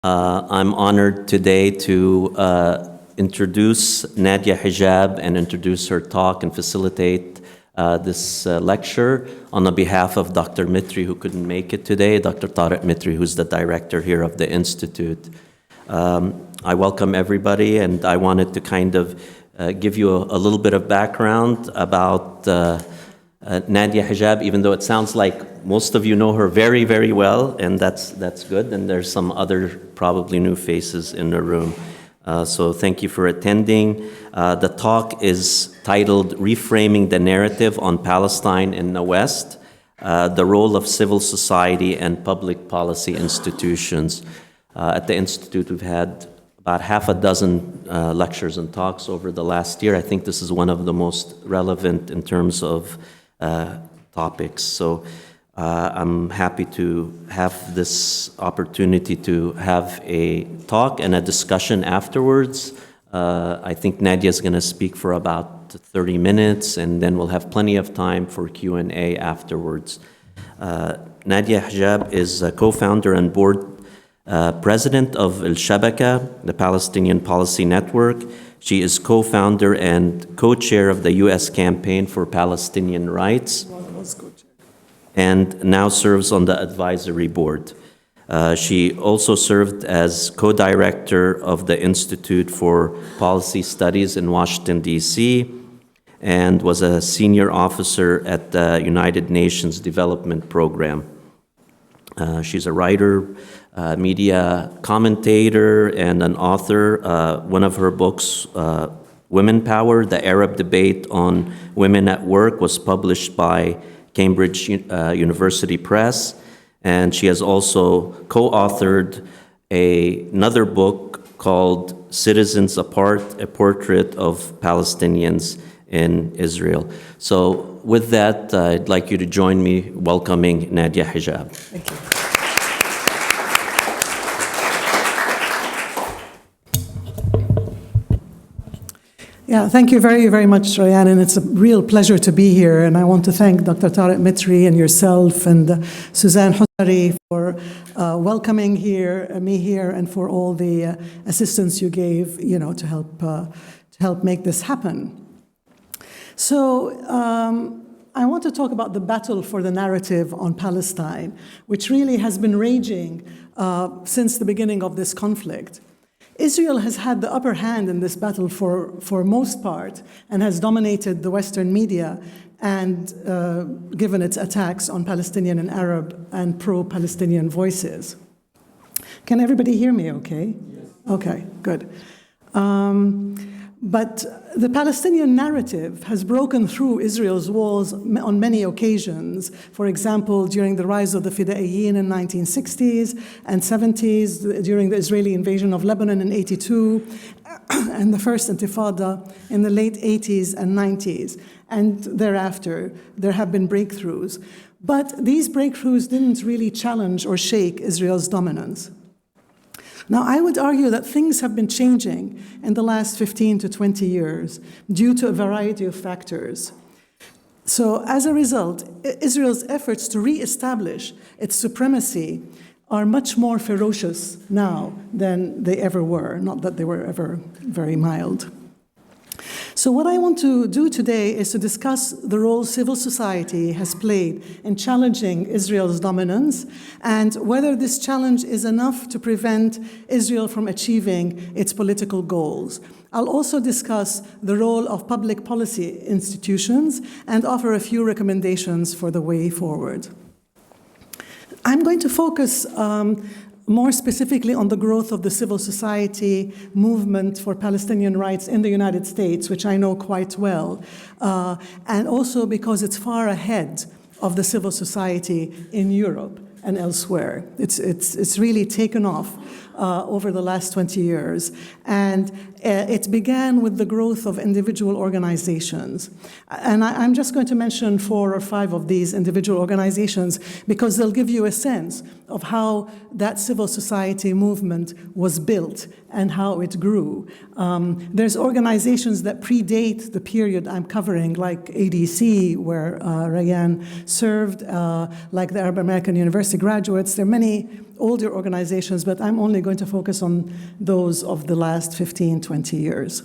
I'm honored today to introduce Nadia Hijab and introduce her talk and facilitate this lecture on the behalf of Dr. Mitri, who couldn't make it today, Dr. Tariq Mitri, who's the director here of the Institute. I welcome everybody, and I wanted to kind of give you a little bit of background about Nadia Hijab, even though it sounds like most of you know her very, very well, and that's good. And there's some other probably new faces in the room. So thank you for attending. The talk is titled Reframing the Narrative on Palestine in the West, the Role of Civil Society and Public Policy Institutions. At the Institute, we've had about half a dozen lectures and talks over the last year. I think this is one of the most relevant in terms of topics. So I'm happy to have this opportunity to have a talk and a discussion afterwards. I think Nadia is going to speak for about 30 minutes, and then we'll have plenty of time for Q&A afterwards. Nadia Hijab is a co-founder and board president of Al-Shabaka, the Palestinian Policy Network. She is co-founder and co-chair of the U.S. Campaign for Palestinian Rights, and now serves on the advisory board. She also served as co-director of the Institute for Policy Studies in Washington, D.C., and was a senior officer at the United Nations Development Program. She's a writer, media commentator, and an author. One of her books, Women Power, The Arab Debate on Women at Work, was published by Cambridge University Press, and she has also co-authored another book called Citizens Apart, A Portrait of Palestinians in Israel. So with that, I'd like you to join me welcoming Nadia Hijab. Thank you. Yeah, thank you very, very much, Ryan, and it's a real pleasure to be here. And I want to thank Dr. Tariq Mitri and yourself and Suzanne Husari for welcoming me here, and for all the assistance you gave, to help make this happen. So I want to talk about the battle for the narrative on Palestine, which really has been raging since the beginning of this conflict. Israel has had the upper hand in this battle for most part, and has dominated the Western media and given its attacks on Palestinian and Arab and pro-Palestinian voices. Can everybody hear me okay? Yes. Okay, good. But the Palestinian narrative has broken through Israel's walls on many occasions. For example, during the rise of the Fidaiyin in 1960s and 70s, during the Israeli invasion of Lebanon in 82, and the first Intifada in the late 80s and 90s. And thereafter, there have been breakthroughs. But these breakthroughs didn't really challenge or shake Israel's dominance. Now, I would argue that things have been changing in the last 15 to 20 years due to a variety of factors. So as a result, Israel's efforts to reestablish its supremacy are much more ferocious now than they ever were, not that they were ever very mild. So what I want to do today is to discuss the role civil society has played in challenging Israel's dominance, and whether this challenge is enough to prevent Israel from achieving its political goals. I'll also discuss the role of public policy institutions and offer a few recommendations for the way forward. I'm going to focus more specifically on the growth of the civil society movement for Palestinian rights in the United States, which I know quite well, and also because it's far ahead of the civil society in Europe and elsewhere. It's really taken off over the last 20 years. And it began with the growth of individual organizations. And I'm just going to mention 4 or 5 of these individual organizations because they'll give you a sense of how that civil society movement was built and how it grew. There's organizations that predate the period I'm covering, like ADC, where Rayan served, like the Arab American University Graduates. There are many older organizations, but I'm only going to focus on those of the last 15, 20 years.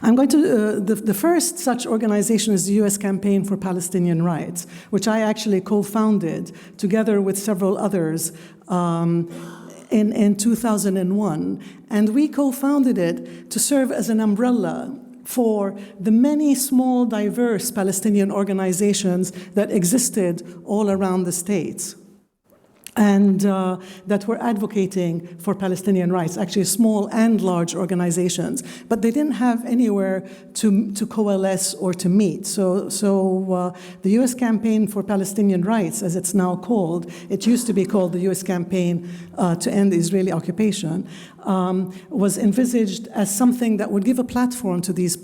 I'm going to, the first such organization is the U.S. Campaign for Palestinian Rights, which I actually co-founded together with several others in 2001. And we co-founded it to serve as an umbrella for the many small, diverse Palestinian organizations that existed all around the states, and that were advocating for Palestinian rights, actually small and large organizations, but they didn't have anywhere to coalesce or to meet. So the U.S. Campaign for Palestinian Rights, as it's now called, it used to be called the U.S. Campaign to End the Israeli Occupation, was envisaged as something that would give a platform to these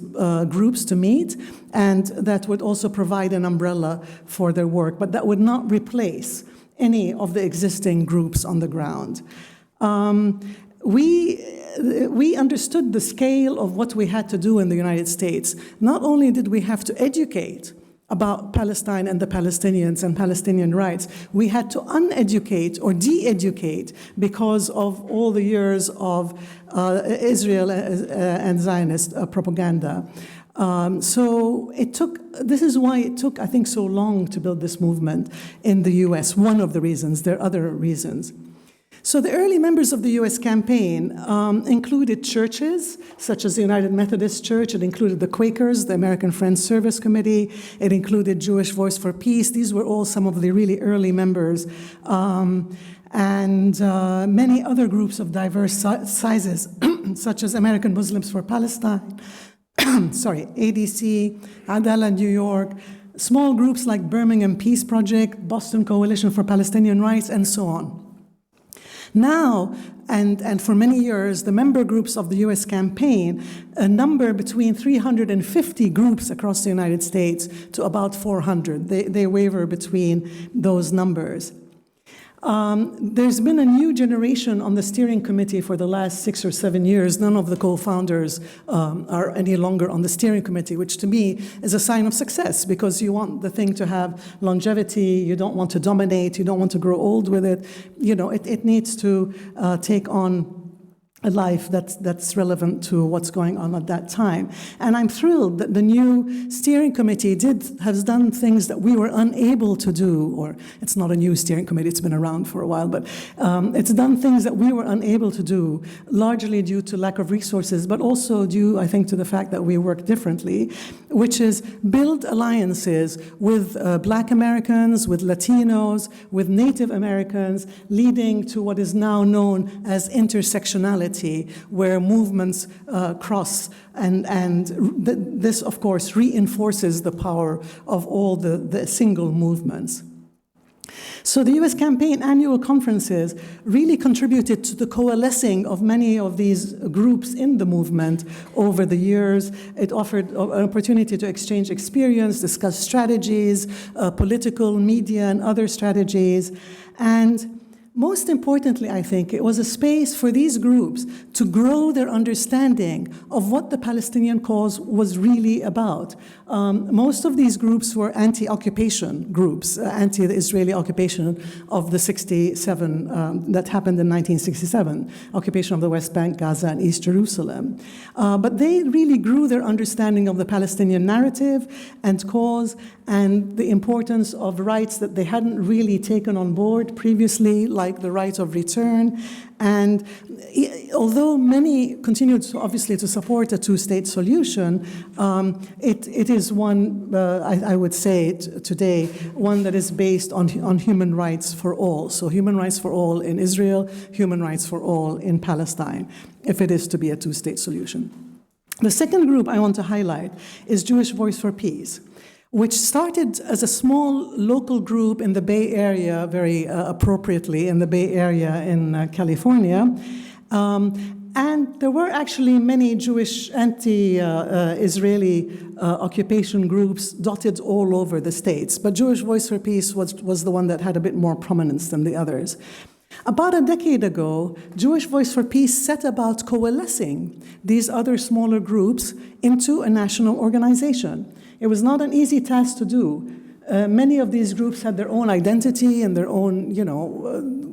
groups to meet, and that would also provide an umbrella for their work, but that would not replace any of the existing groups on the ground. We understood the scale of what we had to do in the United States. Not only did we have to educate about Palestine and the Palestinians and Palestinian rights, we had to uneducate or de-educate because of all the years of Israel and Zionist propaganda. So this is why it took, I think, so long to build this movement in the US. One of the reasons, there are other reasons. So the early members of the US campaign included churches, such as the United Methodist Church. It included the Quakers, the American Friends Service Committee. It included Jewish Voice for Peace. These were all some of the really early members. And many other groups of diverse sizes, such as American Muslims for Palestine, ADC, Adala New York, small groups like Birmingham Peace Project, Boston Coalition for Palestinian Rights, and so on. Now, and for many years, the member groups of the US campaign number between 350 groups across the United States to about 400. They waver between those numbers. There's been a new generation on the steering committee for the last 6 or 7 years. None of the co-founders are any longer on the steering committee, which to me is a sign of success, because you want the thing to have longevity, you don't want to dominate, you don't want to grow old with it. You know, it needs to take on a life that's relevant to what's going on at that time. And I'm thrilled that the new steering committee has done things that we were unable to do, or it's not a new steering committee, it's been around for a while, but it's done things that we were unable to do, largely due to lack of resources, but also due, I think, to the fact that we work differently, which is build alliances with Black Americans, with Latinos, with Native Americans, leading to what is now known as intersectionality, where movements cross, and this, of course, reinforces the power of all the single movements. So the US campaign annual conferences really contributed to the coalescing of many of these groups in the movement over the years. It offered an opportunity to exchange experience, discuss strategies, political, media, and other strategies. And most importantly, I think, it was a space for these groups to grow their understanding of what the Palestinian cause was really about. Most of these groups were anti-occupation groups, anti the Israeli occupation of the 67, that happened in 1967, occupation of the West Bank, Gaza, and East Jerusalem. But they really grew their understanding of the Palestinian narrative and cause, and the importance of rights that they hadn't really taken on board previously, like the right of return. And although many continued obviously to support a two-state solution, it is one, I would say today, one that is based on human rights for all. So human rights for all in Israel, human rights for all in Palestine, if it is to be a two-state solution. The second group I want to highlight is Jewish Voice for Peace, which started as a small local group in the Bay Area, very appropriately in the Bay Area in California. And there were actually many Jewish anti-Israeli occupation groups dotted all over the states. But Jewish Voice for Peace was the one that had a bit more prominence than the others. About a decade ago, Jewish Voice for Peace set about coalescing these other smaller groups into a national organization. It was not an easy task to do. Many of these groups had their own identity and their own,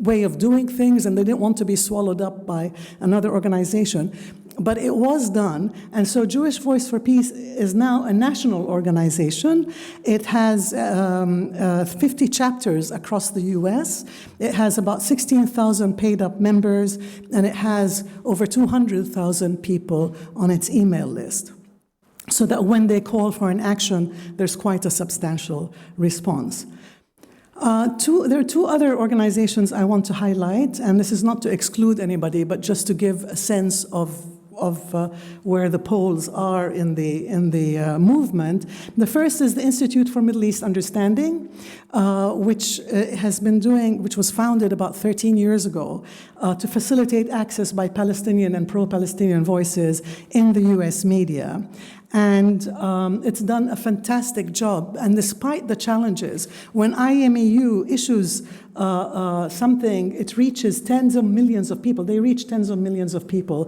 way of doing things, and they didn't want to be swallowed up by another organization. But it was done, and so Jewish Voice for Peace is now a national organization. It has 50 chapters across the US. It has about 16,000 paid-up members, and it has over 200,000 people on its email list. So that when they call for an action, there's quite a substantial response. There are two other organizations I want to highlight, and this is not to exclude anybody, but just to give a sense of where the poles are in the movement. The first is the Institute for Middle East Understanding, which was founded about 13 years ago to facilitate access by Palestinian and pro-Palestinian voices in the US media. And it's done a fantastic job. And despite the challenges, when IMEU issues something, it reaches tens of millions of people. They reach tens of millions of people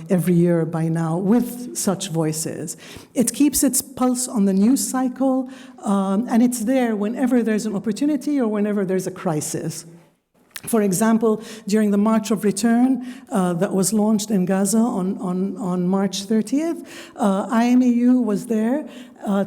every year by now with such voices. It keeps its pulse on the news cycle, and it's there whenever there's an opportunity or whenever there's a crisis. For example, during the March of Return that was launched in Gaza on March 30th, IMEU was there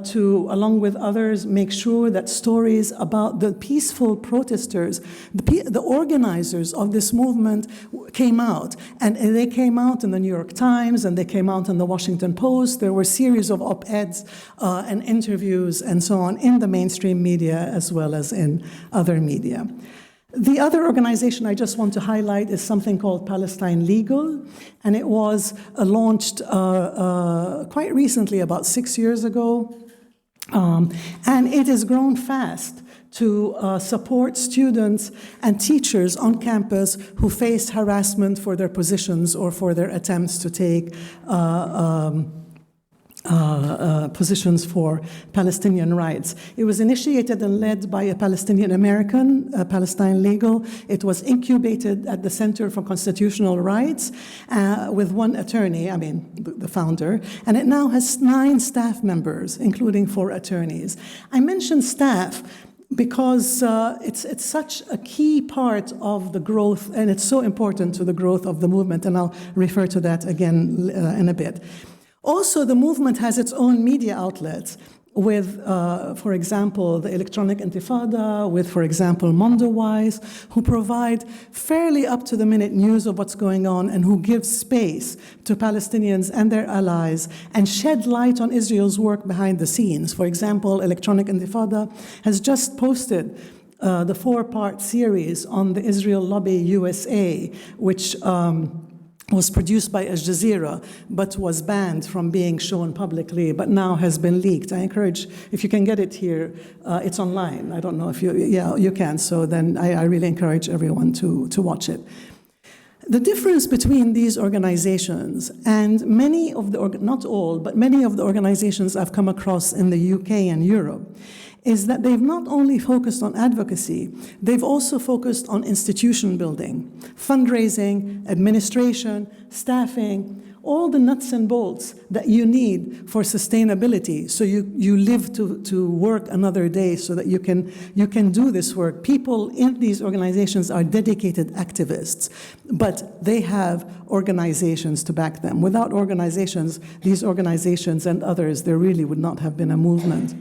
to, along with others, make sure that stories about the peaceful protesters, the organizers of this movement came out. And they came out in the New York Times, and they came out in the Washington Post. There were a series of op-eds and interviews and so on in the mainstream media as well as in other media. The other organization I just want to highlight is something called Palestine Legal, and it was launched quite recently, about 6 years ago, and it has grown fast to support students and teachers on campus who face harassment for their positions or for their attempts to take positions for Palestinian rights. It was initiated and led by a Palestinian American, Palestine Legal. It was incubated at the Center for Constitutional Rights with one attorney, the founder, and it now has 9 staff members, including 4 attorneys. I mention staff because it's such a key part of the growth, and it's so important to the growth of the movement, and I'll refer to that again in a bit. Also, the movement has its own media outlets with, for example, the Electronic Intifada, with, for example, Mondowise, who provide fairly up-to-the-minute news of what's going on and who give space to Palestinians and their allies and shed light on Israel's work behind the scenes. For example, Electronic Intifada has just posted the 4-part series on the Israel Lobby USA, which was produced by Al Jazeera, but was banned from being shown publicly, but now has been leaked. I encourage, if you can get it here, it's online. I don't know if you can, so then I really encourage everyone to watch it. The difference between these organizations and many of the, not all, but many of the organizations I've come across in the UK and Europe is that they've not only focused on advocacy, they've also focused on institution building, fundraising, administration, staffing, all the nuts and bolts that you need for sustainability, so you live to work another day so that you can do this work. People in these organizations are dedicated activists, but they have organizations to back them. Without organizations, these organizations and others, there really would not have been a movement.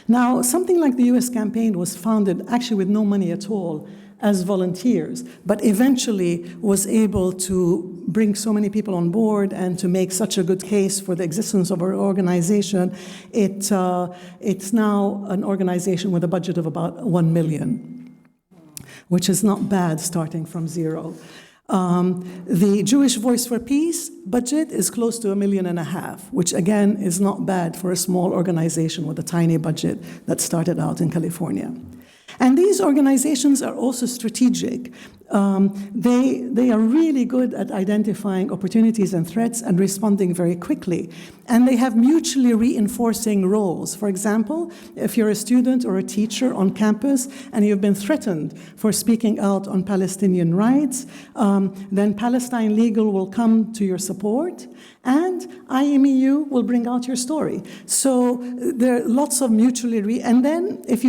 Now, something like the US campaign was founded actually with no money at all as volunteers, but eventually was able to bring so many people on board and to make such a good case for the existence of our organization. It's now an organization with a budget of about $1 million, which is not bad starting from zero. The Jewish Voice for Peace budget is close to $1.5 million, which again is not bad for a small organization with a tiny budget that started out in California. And these organizations are also strategic. They are really good at identifying opportunities and threats and responding very quickly. And they have mutually reinforcing roles. For example, if you're a student or a teacher on campus and you've been threatened for speaking out on Palestinian rights, then Palestine Legal will come to your support, and IMEU will bring out your story. So there are lots of mutually and then if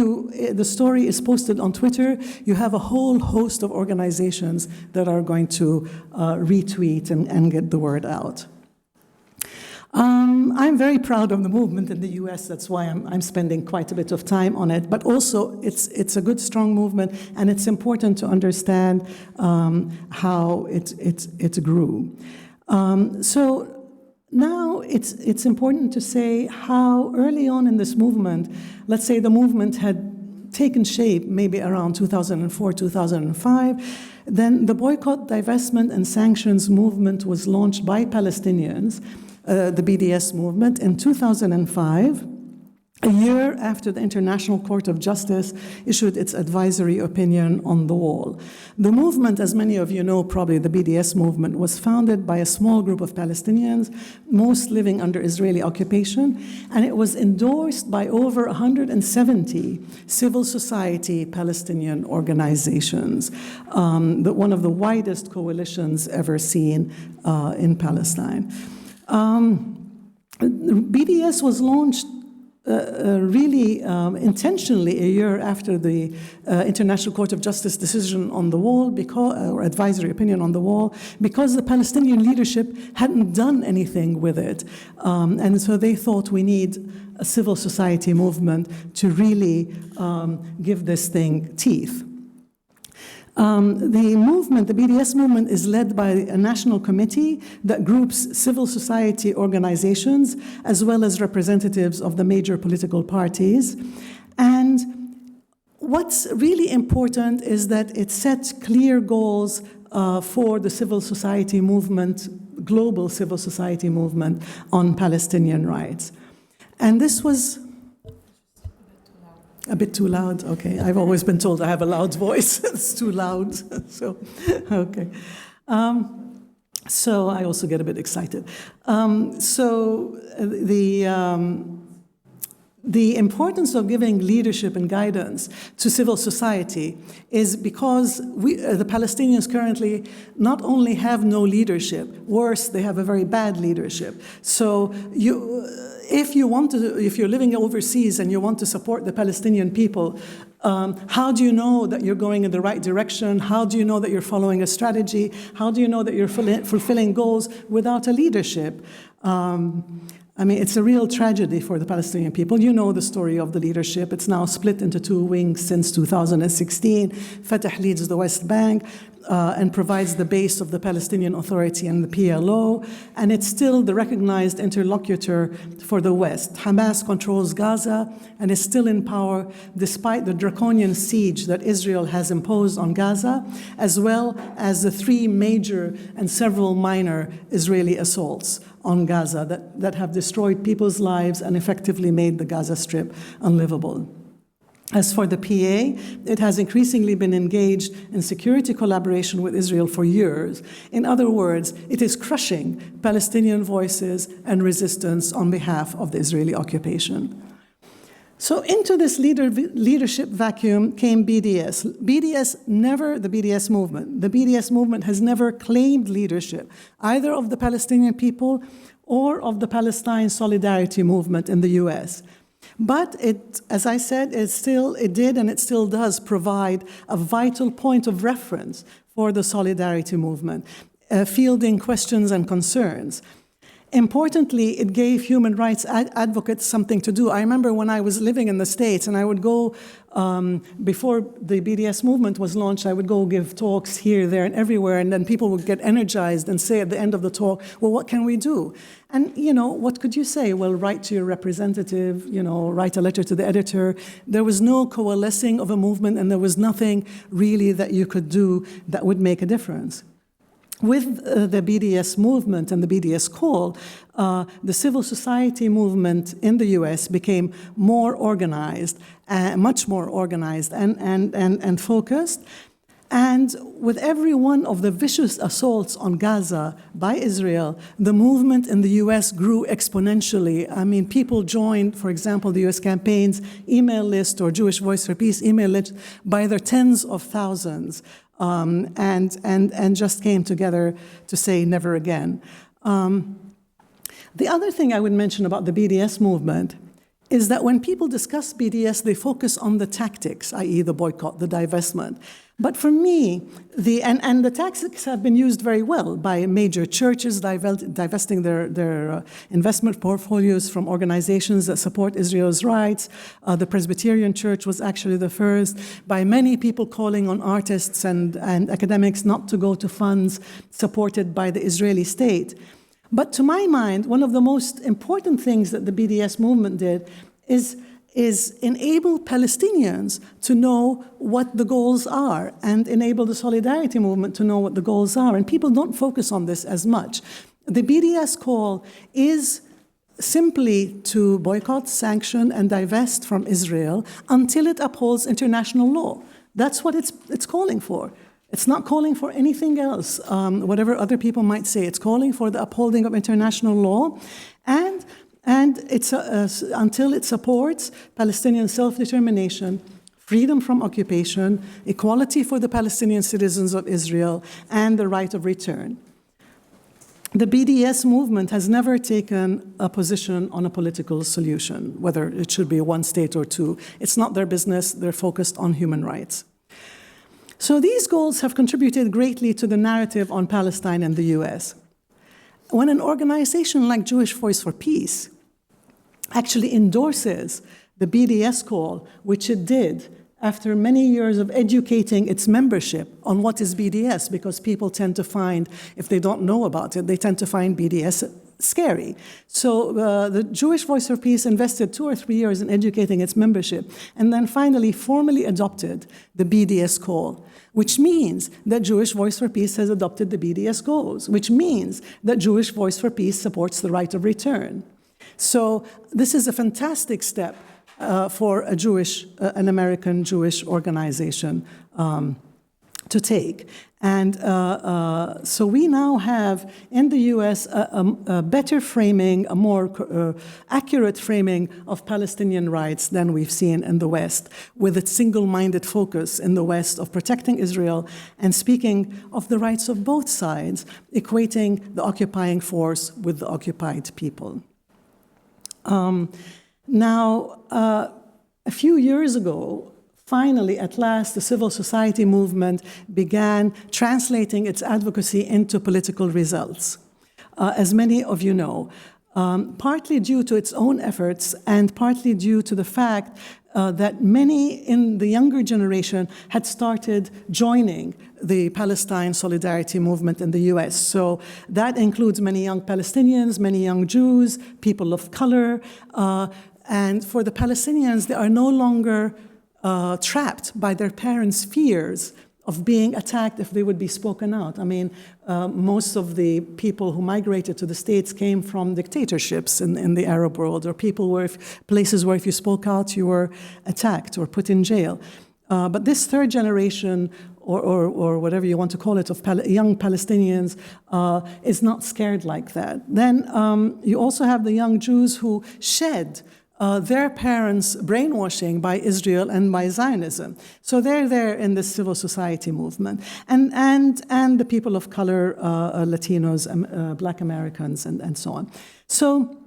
the story is posted on Twitter, you have a whole host of organizations that are going to retweet and get the word out. I'm very proud of the movement in the US. That's why I'm spending quite a bit of time on it. But also, it's a good, strong movement, and it's important to understand how it grew. So now it's important to say how early on in this movement, let's say the movement had taken shape maybe around 2004, 2005, then the boycott, divestment, and sanctions movement was launched by Palestinians, the BDS movement, in 2005, a year after the International Court of Justice issued its advisory opinion on the wall. The movement, as many of you know, probably the BDS movement, was founded by a small group of Palestinians, most living under Israeli occupation, and it was endorsed by over 170 civil society Palestinian organizations, one of the widest coalitions ever seen in Palestine. BDS was launched really intentionally a year after the International Court of Justice decision on the wall, or advisory opinion on the wall, because the Palestinian leadership hadn't done anything with it. And so they thought we need a civil society movement to really give this thing teeth. The movement, the BDS movement, is led by a national committee that groups civil society organizations as well as representatives of the major political parties. And what's really important is that it sets clear goals for the civil society movement, global civil society movement on Palestinian rights. And this was a bit too loud? Okay, I've always been told I have a loud voice. It's too loud, so, okay. So I also get a bit excited. So the importance of giving leadership and guidance to civil society is because the Palestinians currently not only have no leadership, worse, they have a very bad leadership. So if you're living overseas and you want to support the Palestinian people, how do you know that you're going in the right direction? How do you know that you're following a strategy? How do you know that you're fulfilling goals without a leadership? I mean, it's a real tragedy for the Palestinian people. You know the story of the leadership. It's now split into two wings since 2016. Fatah leads the West Bank and provides the base of the Palestinian Authority and the PLO, and it's still the recognized interlocutor for the West. Hamas controls Gaza and is still in power despite the draconian siege that Israel has imposed on Gaza, as well as the three major and several minor Israeli assaults on Gaza that have destroyed people's lives and effectively made the Gaza Strip unlivable. As for the PA, it has increasingly been engaged in security collaboration with Israel for years. In other words, it is crushing Palestinian voices and resistance on behalf of the Israeli occupation. So into this leadership vacuum came BDS. The BDS movement. The BDS movement has never claimed leadership, either of the Palestinian people or of the Palestine Solidarity Movement in the US. But it, as I said, it did and it still does provide a vital point of reference for the Solidarity Movement, fielding questions and concerns. Importantly, it gave human rights advocates something to do. I remember when I was living in the States and I would go, before the BDS movement was launched, I would go give talks here, there, and everywhere, and then people would get energized and say at the end of the talk, well, what can we do? And, what could you say? Well, write to your representative, write a letter to the editor. There was no coalescing of a movement, and there was nothing really that you could do that would make a difference. With the BDS movement and the BDS call, the civil society movement in the US became more organized, much more organized and focused. And with every one of the vicious assaults on Gaza by Israel, the movement in the US grew exponentially. I mean, people joined, for example, the US campaign's email list or Jewish Voice for Peace email list by their tens of thousands, and just came together to say never again. The other thing I would mention about the BDS movement is that when people discuss BDS, they focus on the tactics, i.e. the boycott, the divestment. But for me, and the tactics have been used very well by major churches divesting their investment portfolios from organizations that support Israel's rights. The Presbyterian Church was actually the first, by many people calling on artists and academics not to go to funds supported by the Israeli state. But to my mind, one of the most important things that the BDS movement did is enable Palestinians to know what the goals are and enable the solidarity movement to know what the goals are. And people don't focus on this as much. The BDS call is simply to boycott, sanction, and divest from Israel until it upholds international law. That's what it's calling for. It's not calling for anything else, whatever other people might say. It's calling for the upholding of international law, and it's until it supports Palestinian self-determination, freedom from occupation, equality for the Palestinian citizens of Israel, and the right of return. The BDS movement has never taken a position on a political solution, whether it should be one state or two. It's not their business. They're focused on human rights. So these goals have contributed greatly to the narrative on Palestine and the US. When an organization like Jewish Voice for Peace actually endorses the BDS call, which it did after many years of educating its membership on what is BDS, because people tend to find, if they don't know about it, they tend to find BDS scary. So the Jewish Voice for Peace invested 2 or 3 years in educating its membership, and then finally formally adopted the BDS call, which means that Jewish Voice for Peace has adopted the BDS goals, which means that Jewish Voice for Peace supports the right of return. So this is a fantastic step for an American Jewish organization to take. And so we now have in the US a better framing, a more accurate framing of Palestinian rights than we've seen in the West, with its single-minded focus in the West of protecting Israel and speaking of the rights of both sides, equating the occupying force with the occupied people. Now, a few years ago, finally, at last, the civil society movement began translating its advocacy into political results, as many of you know, partly due to its own efforts and partly due to the fact that many in the younger generation had started joining the Palestine solidarity movement in the US. So that includes many young Palestinians, many young Jews, people of color, and for the Palestinians, they are no longer trapped by their parents' fears of being attacked if they would be spoken out. I mean, most of the people who migrated to the States came from dictatorships in the Arab world, or places where if you spoke out, you were attacked or put in jail. But this third generation, or whatever you want to call it, of young Palestinians is not scared like that. Then you also have the young Jews who shed their parents' brainwashing by Israel and by Zionism. So they're there in the civil society movement. And the people of color, Latinos, Black Americans, and so on. So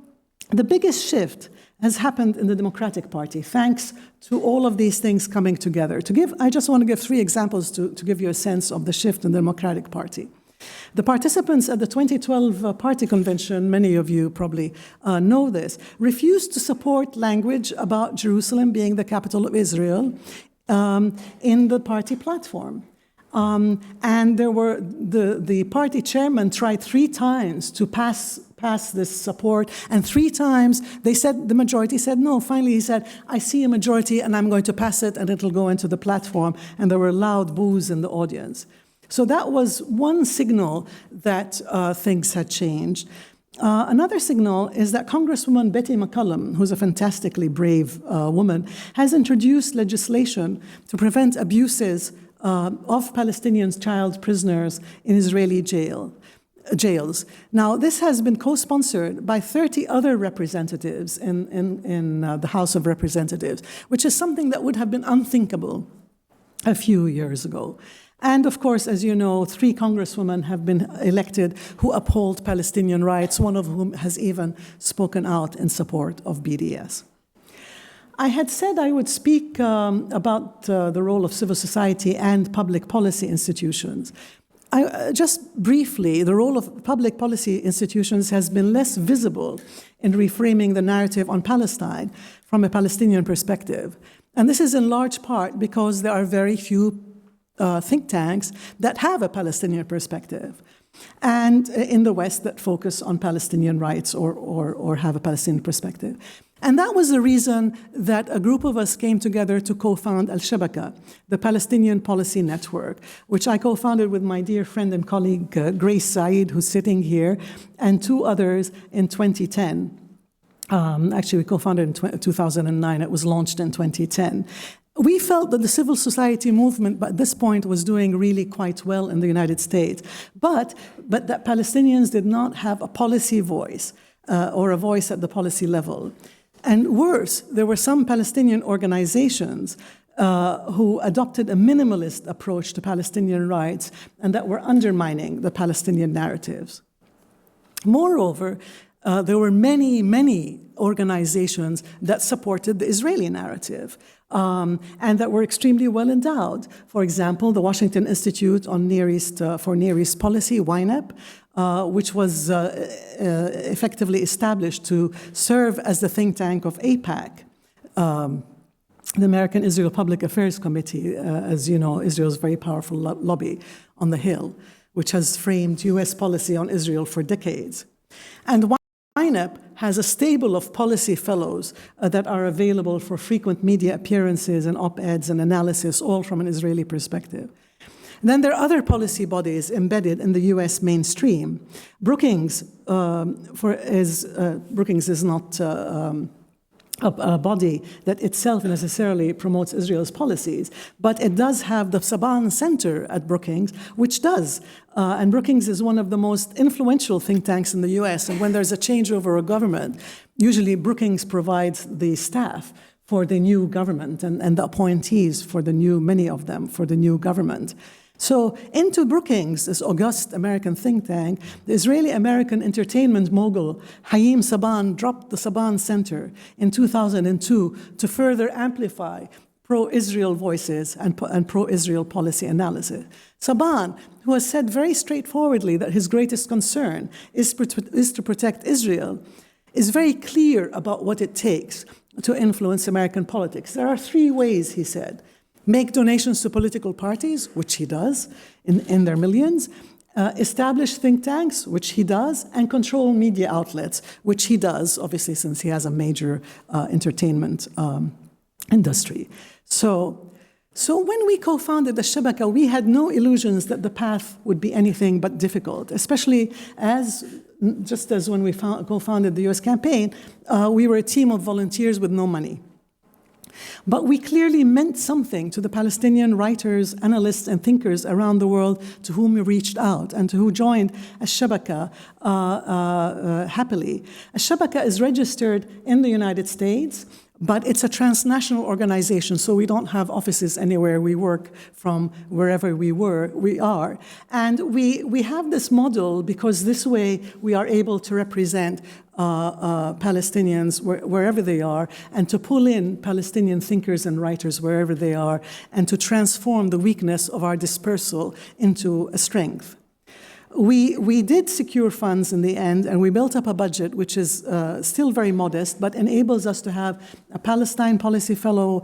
the biggest shift has happened in the Democratic Party, thanks to all of these things coming together. I just want to give 3 examples to give you a sense of the shift in the Democratic Party. The participants at the 2012 party convention, many of you probably know this, refused to support language about Jerusalem being the capital of Israel in the party platform. And there were the party chairman tried 3 times to pass this support, and 3 times the majority said no. Finally, he said, I see a majority and I'm going to pass it and it'll go into the platform, and there were loud boos in the audience. So that was one signal that things had changed. Another signal is that Congresswoman Betty McCollum, who's a fantastically brave woman, has introduced legislation to prevent abuses of Palestinian child prisoners in Israeli jails. Now, this has been co-sponsored by 30 other representatives in the House of Representatives, which is something that would have been unthinkable a few years ago. And of course, as you know, 3 congresswomen have been elected who uphold Palestinian rights, one of whom has even spoken out in support of BDS. I had said I would speak about the role of civil society and public policy institutions. Just briefly, the role of public policy institutions has been less visible in reframing the narrative on Palestine from a Palestinian perspective. And this is in large part because there are very few think tanks that have a Palestinian perspective, and in the West that focus on Palestinian rights or have a Palestinian perspective. And that was the reason that a group of us came together to co-found Al-Shabaka, the Palestinian Policy Network, which I co-founded with my dear friend and colleague Grace Saeed, who's sitting here, and 2 others in 2010. Actually, we co-founded in 2009. It was launched in 2010. We felt that the civil society movement at this point was doing really quite well in the United States, but that Palestinians did not have a policy voice or a voice at the policy level. And worse, there were some Palestinian organizations who adopted a minimalist approach to Palestinian rights and that were undermining the Palestinian narratives. Moreover, there were many organizations that supported the Israeli narrative and that were extremely well endowed. For example, the Washington Institute on for Near East Policy, YNEP, which was effectively established to serve as the think tank of AIPAC, the American Israel Public Affairs Committee, as you know, Israel's very powerful lobby on the Hill, which has framed US policy on Israel for decades. And YNEP has a stable of policy fellows that are available for frequent media appearances and op-eds and analysis, all from an Israeli perspective. Then there are other policy bodies embedded in the US mainstream. Brookings is not a body that itself necessarily promotes Israel's policies, but it does have the Saban Center at Brookings, which does. And Brookings is one of the most influential think tanks in the US, and when there's a changeover of government, usually Brookings provides the staff for the new government and the appointees for many of them, for the new government. So into Brookings, this august American think tank, the Israeli-American entertainment mogul Haim Saban dropped the Saban Center in 2002 to further amplify pro-Israel voices and pro-Israel policy analysis. Saban, who has said very straightforwardly that his greatest concern is to protect Israel, is very clear about what it takes to influence American politics. There are 3 ways, he said. Make donations to political parties, which he does in their millions, establish think tanks, which he does, and control media outlets, which he does, obviously, since he has a major entertainment industry. So when we co-founded the Shabaka, we had no illusions that the path would be anything but difficult, especially just as when we co-founded the US campaign, we were a team of volunteers with no money. But we clearly meant something to the Palestinian writers, analysts, and thinkers around the world to whom we reached out and to who joined Al-Shabaka happily. Al-Shabaka is registered in the United States, but it's a transnational organization, so we don't have offices anywhere. We work from wherever we are. And we have this model because this way we are able to represent Palestinians wherever they are, and to pull in Palestinian thinkers and writers wherever they are, and to transform the weakness of our dispersal into a strength. We did secure funds in the end, and we built up a budget which is still very modest, but enables us to have a Palestine policy fellow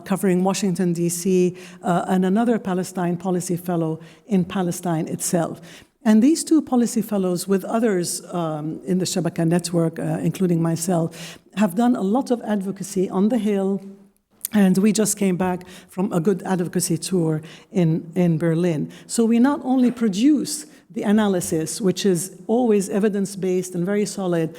covering Washington, D.C., and another Palestine policy fellow in Palestine itself. And these 2 policy fellows, with others in the Shabaka network, including myself, have done a lot of advocacy on the Hill, and we just came back from a good advocacy tour in Berlin. So we not only produce the analysis, which is always evidence-based and very solid.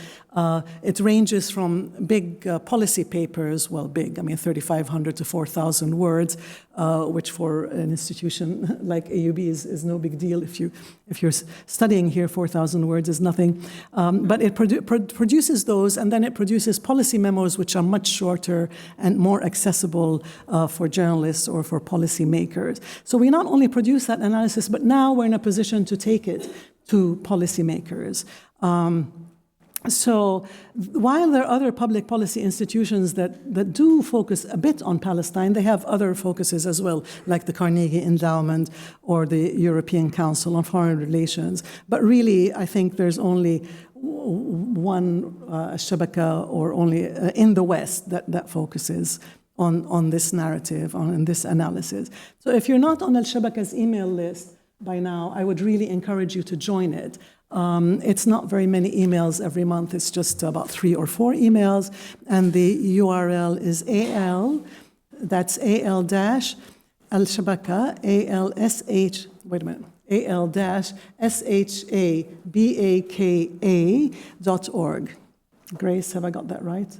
It ranges from big policy papers, well, big, I mean 3,500 to 4,000 words, which for an institution like AUB is no big deal. If you're studying here, 4,000 words is nothing. But it produces those, and then it produces policy memos, which are much shorter and more accessible for journalists or for policymakers. So we not only produce that analysis, but now we're in a position to take it to policymakers. So while there are other public policy institutions that do focus a bit on Palestine, they have other focuses as well, like the Carnegie Endowment or the European Council on Foreign Relations. But really, I think there's only one shabaka, or only in the West, that focuses on this narrative, on this analysis. So if you're not on Al-Shabaka's email list by now, I would really encourage you to join it. It's not very many emails every month. It's just about 3 or 4 emails. And the URL is AL, that's AL dash Al-Shabaka, ALSH, wait a minute, AL-SHABAKA.org. Grace, have I got that right?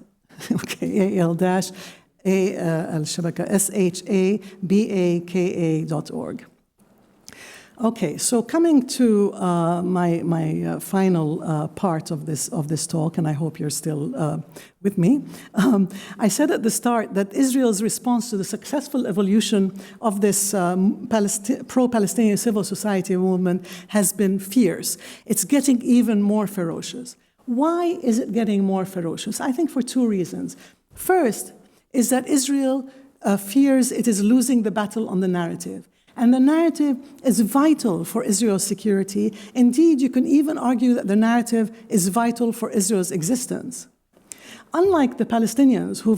Okay, AL-Al-Shabaka, SHABAKA.org. Okay, so coming to my final part of this talk, and I hope you're still with me. I said at the start that Israel's response to the successful evolution of this pro-Palestinian civil society movement has been fierce. It's getting even more ferocious. Why is it getting more ferocious? I think for 2 reasons. First is that Israel fears it is losing the battle on the narrative. And the narrative is vital for Israel's security. Indeed, you can even argue that the narrative is vital for Israel's existence. Unlike the Palestinians who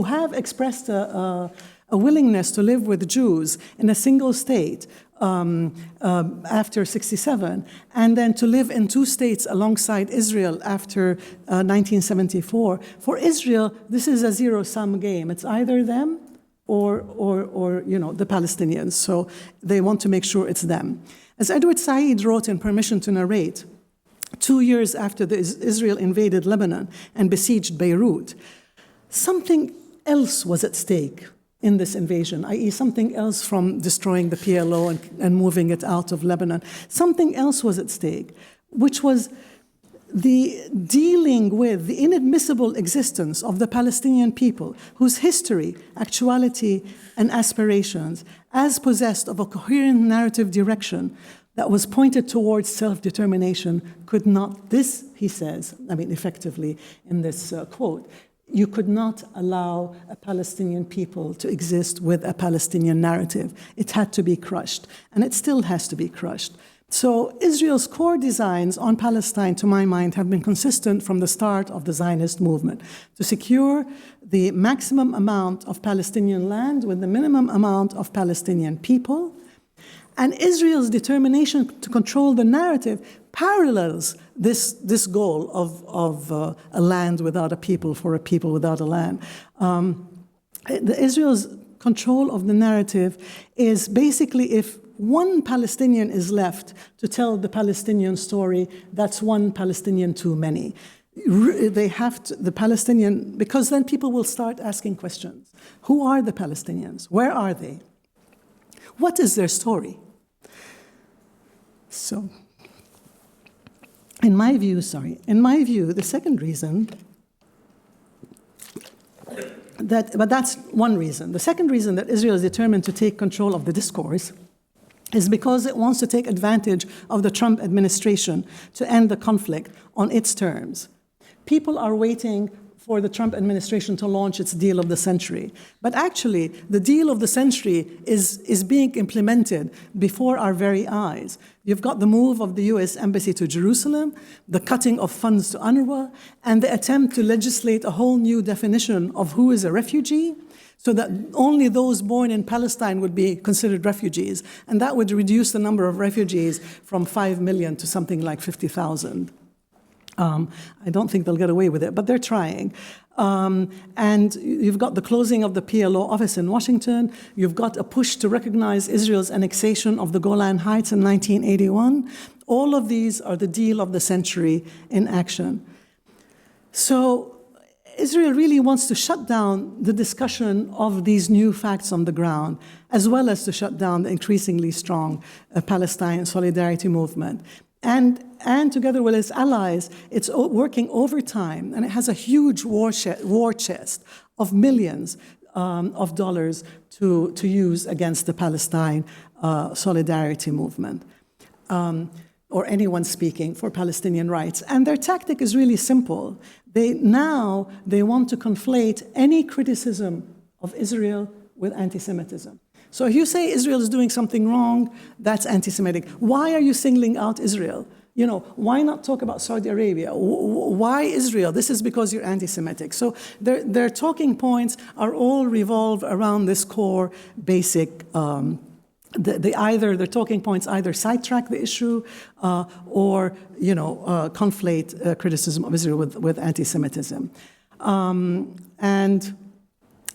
have expressed a willingness to live with Jews in a single state after 1967, and then to live in 2 states alongside Israel after 1974, for Israel, this is a zero-sum game. It's either them or the Palestinians. So they want to make sure it's them. As Edward Said wrote in Permission to Narrate, 2 years after Israel invaded Lebanon and besieged Beirut, something else was at stake in this invasion, i.e. something else from destroying the PLO and moving it out of Lebanon. Something else was at stake, which was the dealing with the inadmissible existence of the Palestinian people, whose history, actuality, and aspirations, as possessed of a coherent narrative direction that was pointed towards self-determination, could not, this, he says, I mean, effectively in this quote, you could not allow a Palestinian people to exist with a Palestinian narrative. It had to be crushed, and it still has to be crushed. So Israel's core designs on Palestine, to my mind, have been consistent from the start of the Zionist movement: to secure the maximum amount of Palestinian land with the minimum amount of Palestinian people. And Israel's determination to control the narrative parallels this goal of a land without a people for a people without a land. Israel's control of the narrative is basically, if one Palestinian is left to tell the Palestinian story, that's one Palestinian too many. They have to, the Palestinian, because then people will start asking questions. Who are the Palestinians? Where are they? What is their story? So, in my view, the second reason but that's one reason. The second reason that Israel is determined to take control of the discourse is because it wants to take advantage of the Trump administration to end the conflict on its terms. People are waiting for the Trump administration to launch its deal of the century. But actually, the deal of the century is being implemented before our very eyes. You've got the move of the US Embassy to Jerusalem, the cutting of funds to UNRWA, and the attempt to legislate a whole new definition of who is a refugee, so that only those born in Palestine would be considered refugees. And that would reduce the number of refugees from 5 million to something like 50,000. I don't think they'll get away with it, but they're trying. And you've got the closing of the PLO office in Washington. You've got a push to recognize Israel's annexation of the Golan Heights in 1981. All of these are the deal of the century in action. So Israel really wants to shut down the discussion of these new facts on the ground, as well as to shut down the increasingly strong Palestine solidarity movement. And together with its allies, it's working overtime, and it has a huge war chest of millions of dollars to use against the Palestine solidarity movement, or anyone speaking for Palestinian rights. And their tactic is really simple. They want to conflate any criticism of Israel with anti-Semitism. So if you say Israel is doing something wrong, that's anti-Semitic. Why are you singling out Israel? You know, why not talk about Saudi Arabia? Why Israel? This is because you're anti-Semitic. So their talking points are all revolve around this core basic. Their talking points either sidetrack the issue or conflate criticism of Israel with anti-Semitism. And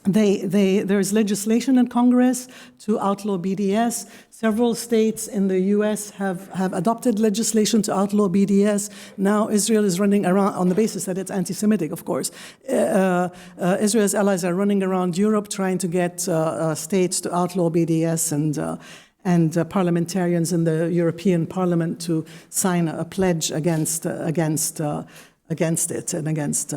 there's legislation in Congress to outlaw BDS. Several states in the US have adopted legislation to outlaw BDS. Now Israel is running around on the basis that it's anti-Semitic, of course. Israel's allies are running around Europe trying to get states to outlaw BDS and parliamentarians in the European Parliament to sign a pledge against it and against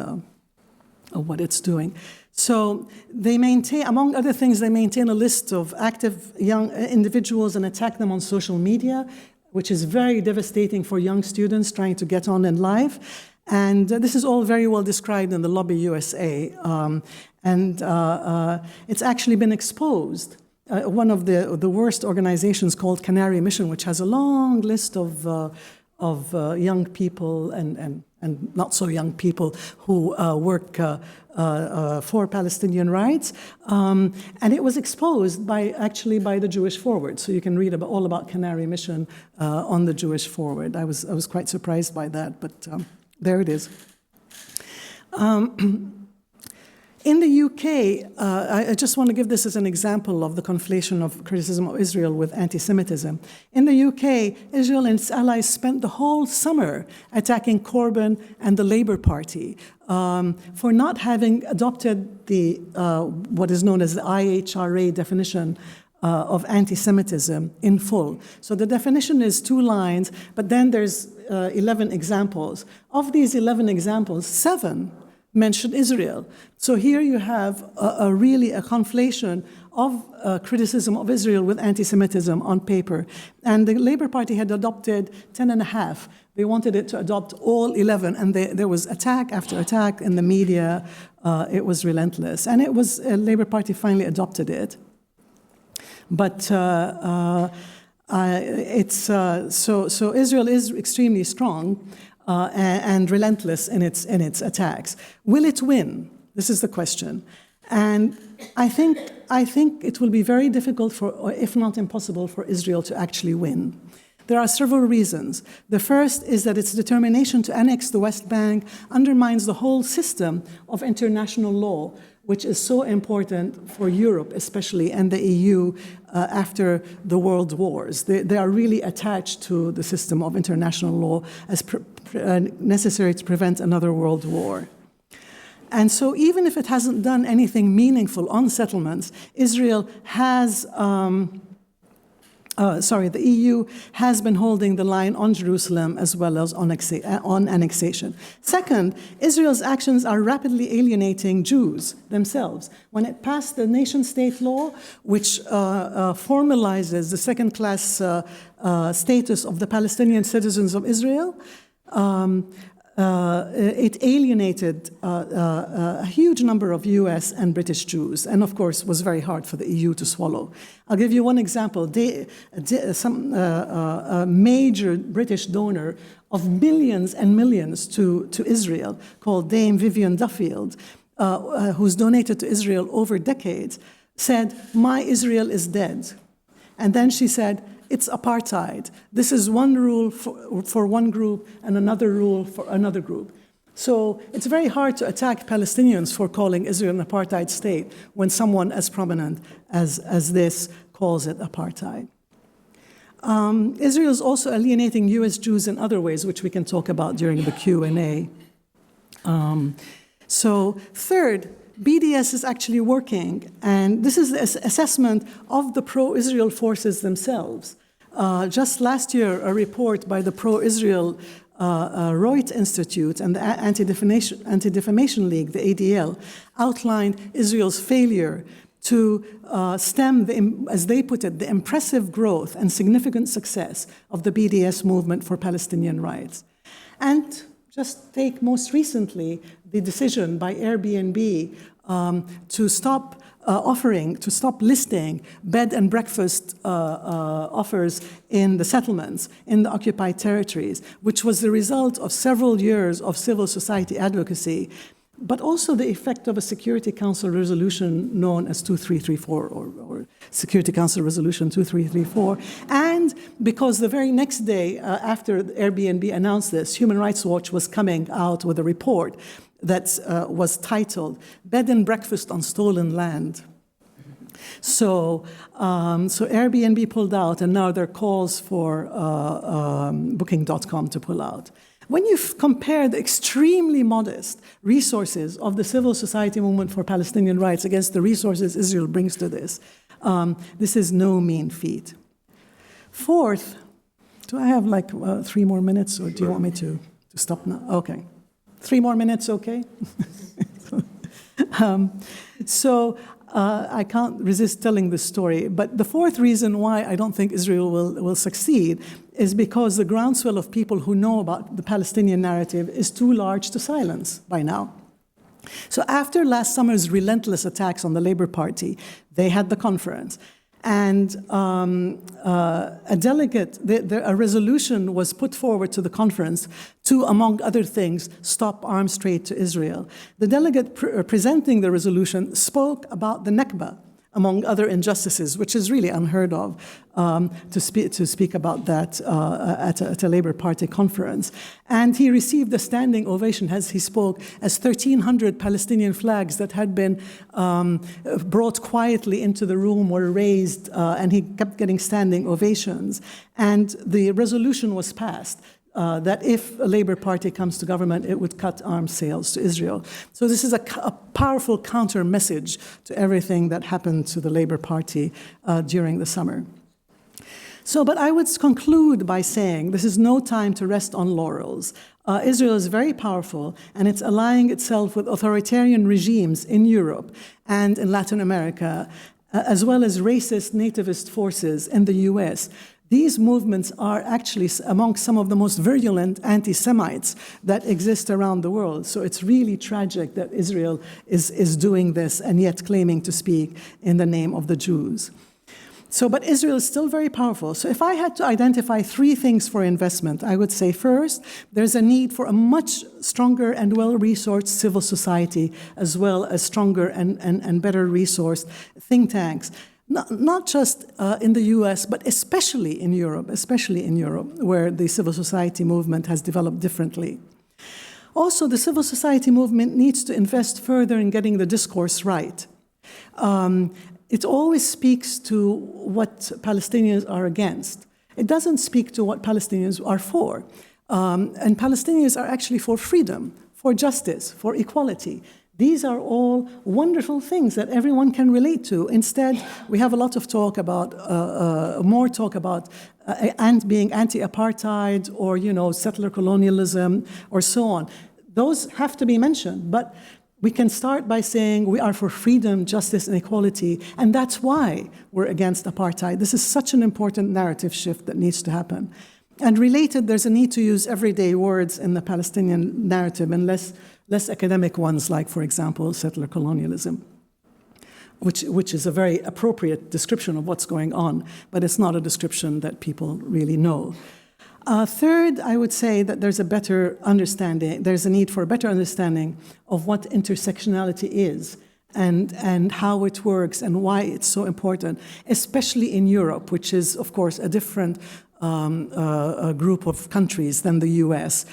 what it's doing. So they maintain, among other things, they maintain a list of active young individuals and attack them on social media, which is very devastating for young students trying to get on in life. And this is all very well described in the Lobby USA. It's actually been exposed. One of the worst organizations called Canary Mission, which has a long list of young people and not so young people who work for Palestinian rights, and it was exposed by the Jewish Forward. So you can read all about Canary Mission on the Jewish Forward. I was quite surprised by that, but there it is. In the UK, I just want to give this as an example of the conflation of criticism of Israel with anti-Semitism. In the UK, Israel and its allies spent the whole summer attacking Corbyn and the Labour Party for not having adopted the what is known as the IHRA definition of anti-Semitism in full. So the definition is 2 lines, but then there's 11 examples. Of these 11 examples, 7 mention Israel. So here you have really a conflation of criticism of Israel with anti-Semitism on paper. And the Labour Party had adopted 10.5. They wanted it to adopt all 11, and there was attack after attack in the media. It was relentless. And Labour Party finally adopted it. But so Israel is extremely strong and relentless in its attacks. Will it win? This is the question. And I think it will be very difficult or if not impossible, for Israel to actually win. There are several reasons. The first is that its determination to annex the West Bank undermines the whole system of international law, which is so important for Europe, especially, and the EU after the world wars. They are really attached to the system of international law as necessary to prevent another world war. And so even if it hasn't done anything meaningful on settlements, Israel has, the EU has been holding the line on Jerusalem as well as on annexation. Second, Israel's actions are rapidly alienating Jews themselves. When it passed the nation-state law, which formalizes the second-class status of the Palestinian citizens of Israel, it alienated a huge number of US and British Jews, and of course was very hard for the EU to swallow. I'll give you one example. A major British donor of millions and millions to Israel, called Dame Vivian Duffield, who's donated to Israel over decades, said, "My Israel is dead." And then she said, "It's apartheid. This is one rule for one group and another rule for another group." So it's very hard to attack Palestinians for calling Israel an apartheid state when someone as prominent as this calls it apartheid. Israel is also alienating U.S. Jews in other ways, which we can talk about during the Q&A. So third, BDS is actually working, and this is the assessment of the pro-Israel forces themselves. Just last year, a report by the pro-Israel Reut Institute and the Anti-Defamation League, the ADL, outlined Israel's failure to stem, as they put it, the impressive growth and significant success of the BDS movement for Palestinian rights. And just take most recently the decision by Airbnb to stop listing bed and breakfast offers in the settlements in the occupied territories, which was the result of several years of civil society advocacy, but also the effect of a Security Council resolution known as 2334 or Security Council Resolution 2334. And because the very next day after Airbnb announced this, Human Rights Watch was coming out with a report that was titled Bed and Breakfast on Stolen Land. So Airbnb pulled out, and now there are calls for Booking.com to pull out. When you compare the extremely modest resources of the civil society movement for Palestinian rights against the resources Israel brings to this, this is no mean feat. Fourth, do I have like 3 more minutes, or do you want me to stop now? Okay. 3 more minutes, okay? I can't resist telling this story, but the fourth reason why I don't think Israel will succeed is because the groundswell of people who know about the Palestinian narrative is too large to silence by now. So after last summer's relentless attacks on the Labour Party, they had the conference, and a resolution was put forward to the conference to, among other things, stop arms trade to Israel. The delegate presenting the resolution spoke about the Nakba, among other injustices, which is really unheard of to speak about that at a Labour Party conference. And he received a standing ovation as he spoke, as 1,300 Palestinian flags that had been brought quietly into the room were raised, and he kept getting standing ovations. And the resolution was passed. That if a Labour Party comes to government, it would cut arms sales to Israel. So this is a powerful counter message to everything that happened to the Labour Party during the summer. But I would conclude by saying this is no time to rest on laurels. Israel is very powerful, and it's allying itself with authoritarian regimes in Europe and in Latin America, as well as racist nativist forces in the US. These movements are actually among some of the most virulent anti-Semites that exist around the world. So it's really tragic that Israel is doing this and yet claiming to speak in the name of the Jews. But Israel is still very powerful. So if I had to identify 3 things for investment, I would say first, there's a need for a much stronger and well-resourced civil society, as well as stronger and better resourced think tanks. Not just in the US, but especially in Europe, where the civil society movement has developed differently. Also, the civil society movement needs to invest further in getting the discourse right. It always speaks to what Palestinians are against. It doesn't speak to what Palestinians are for. And Palestinians are actually for freedom, for justice, for equality. These are all wonderful things that everyone can relate to. Instead, we have a lot of talk about, more talk about being anti-apartheid or, settler colonialism or so on. Those have to be mentioned, but we can start by saying we are for freedom, justice, and equality, and that's why we're against apartheid. This is such an important narrative shift that needs to happen. And related, there's a need to use everyday words in the Palestinian narrative and less academic ones, like, for example, settler colonialism, which is a very appropriate description of what's going on, but it's not a description that people really know. Third, I would say that there's a need for a better understanding of what intersectionality is and how it works and why it's so important, especially in Europe, which is, of course, a different group of countries than the US.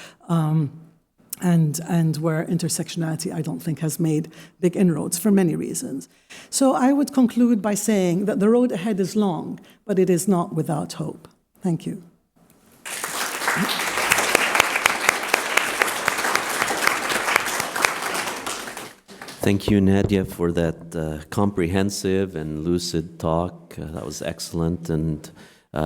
And where intersectionality, I don't think, has made big inroads for many reasons. So I would conclude by saying that the road ahead is long, but it is not without hope. Thank you. Thank you, Nadia, for that comprehensive and lucid talk. That was excellent. And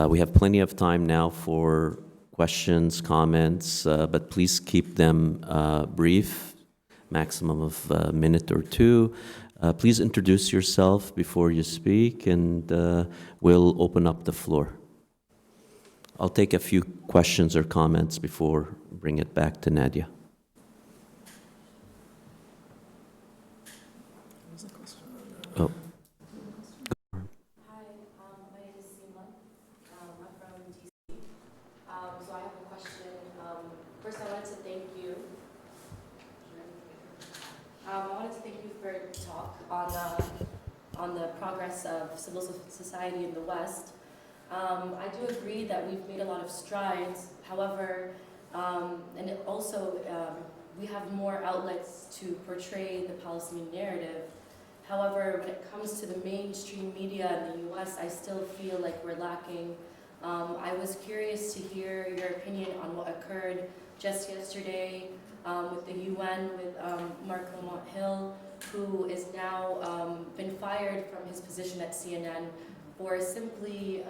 we have plenty of time now for questions, comments, but please keep them brief, maximum of a minute or two. Please introduce yourself before you speak, and we'll open up the floor. I'll take a few questions or comments before bring it back to Nadia. Oh. Hi, my name is Seema. I'm from DC. So I have a question. First, I wanted to thank you. I wanted to thank you for your talk on the progress of civil society in the West. I do agree that we've made a lot of strides. However, and also we have more outlets to portray the Palestinian narrative. However, when it comes to the mainstream media in the US, I still feel like we're lacking. I was curious to hear your opinion on what occurred just yesterday with the UN, with Mark Lamont Hill, who is now been fired from his position at CNN for simply,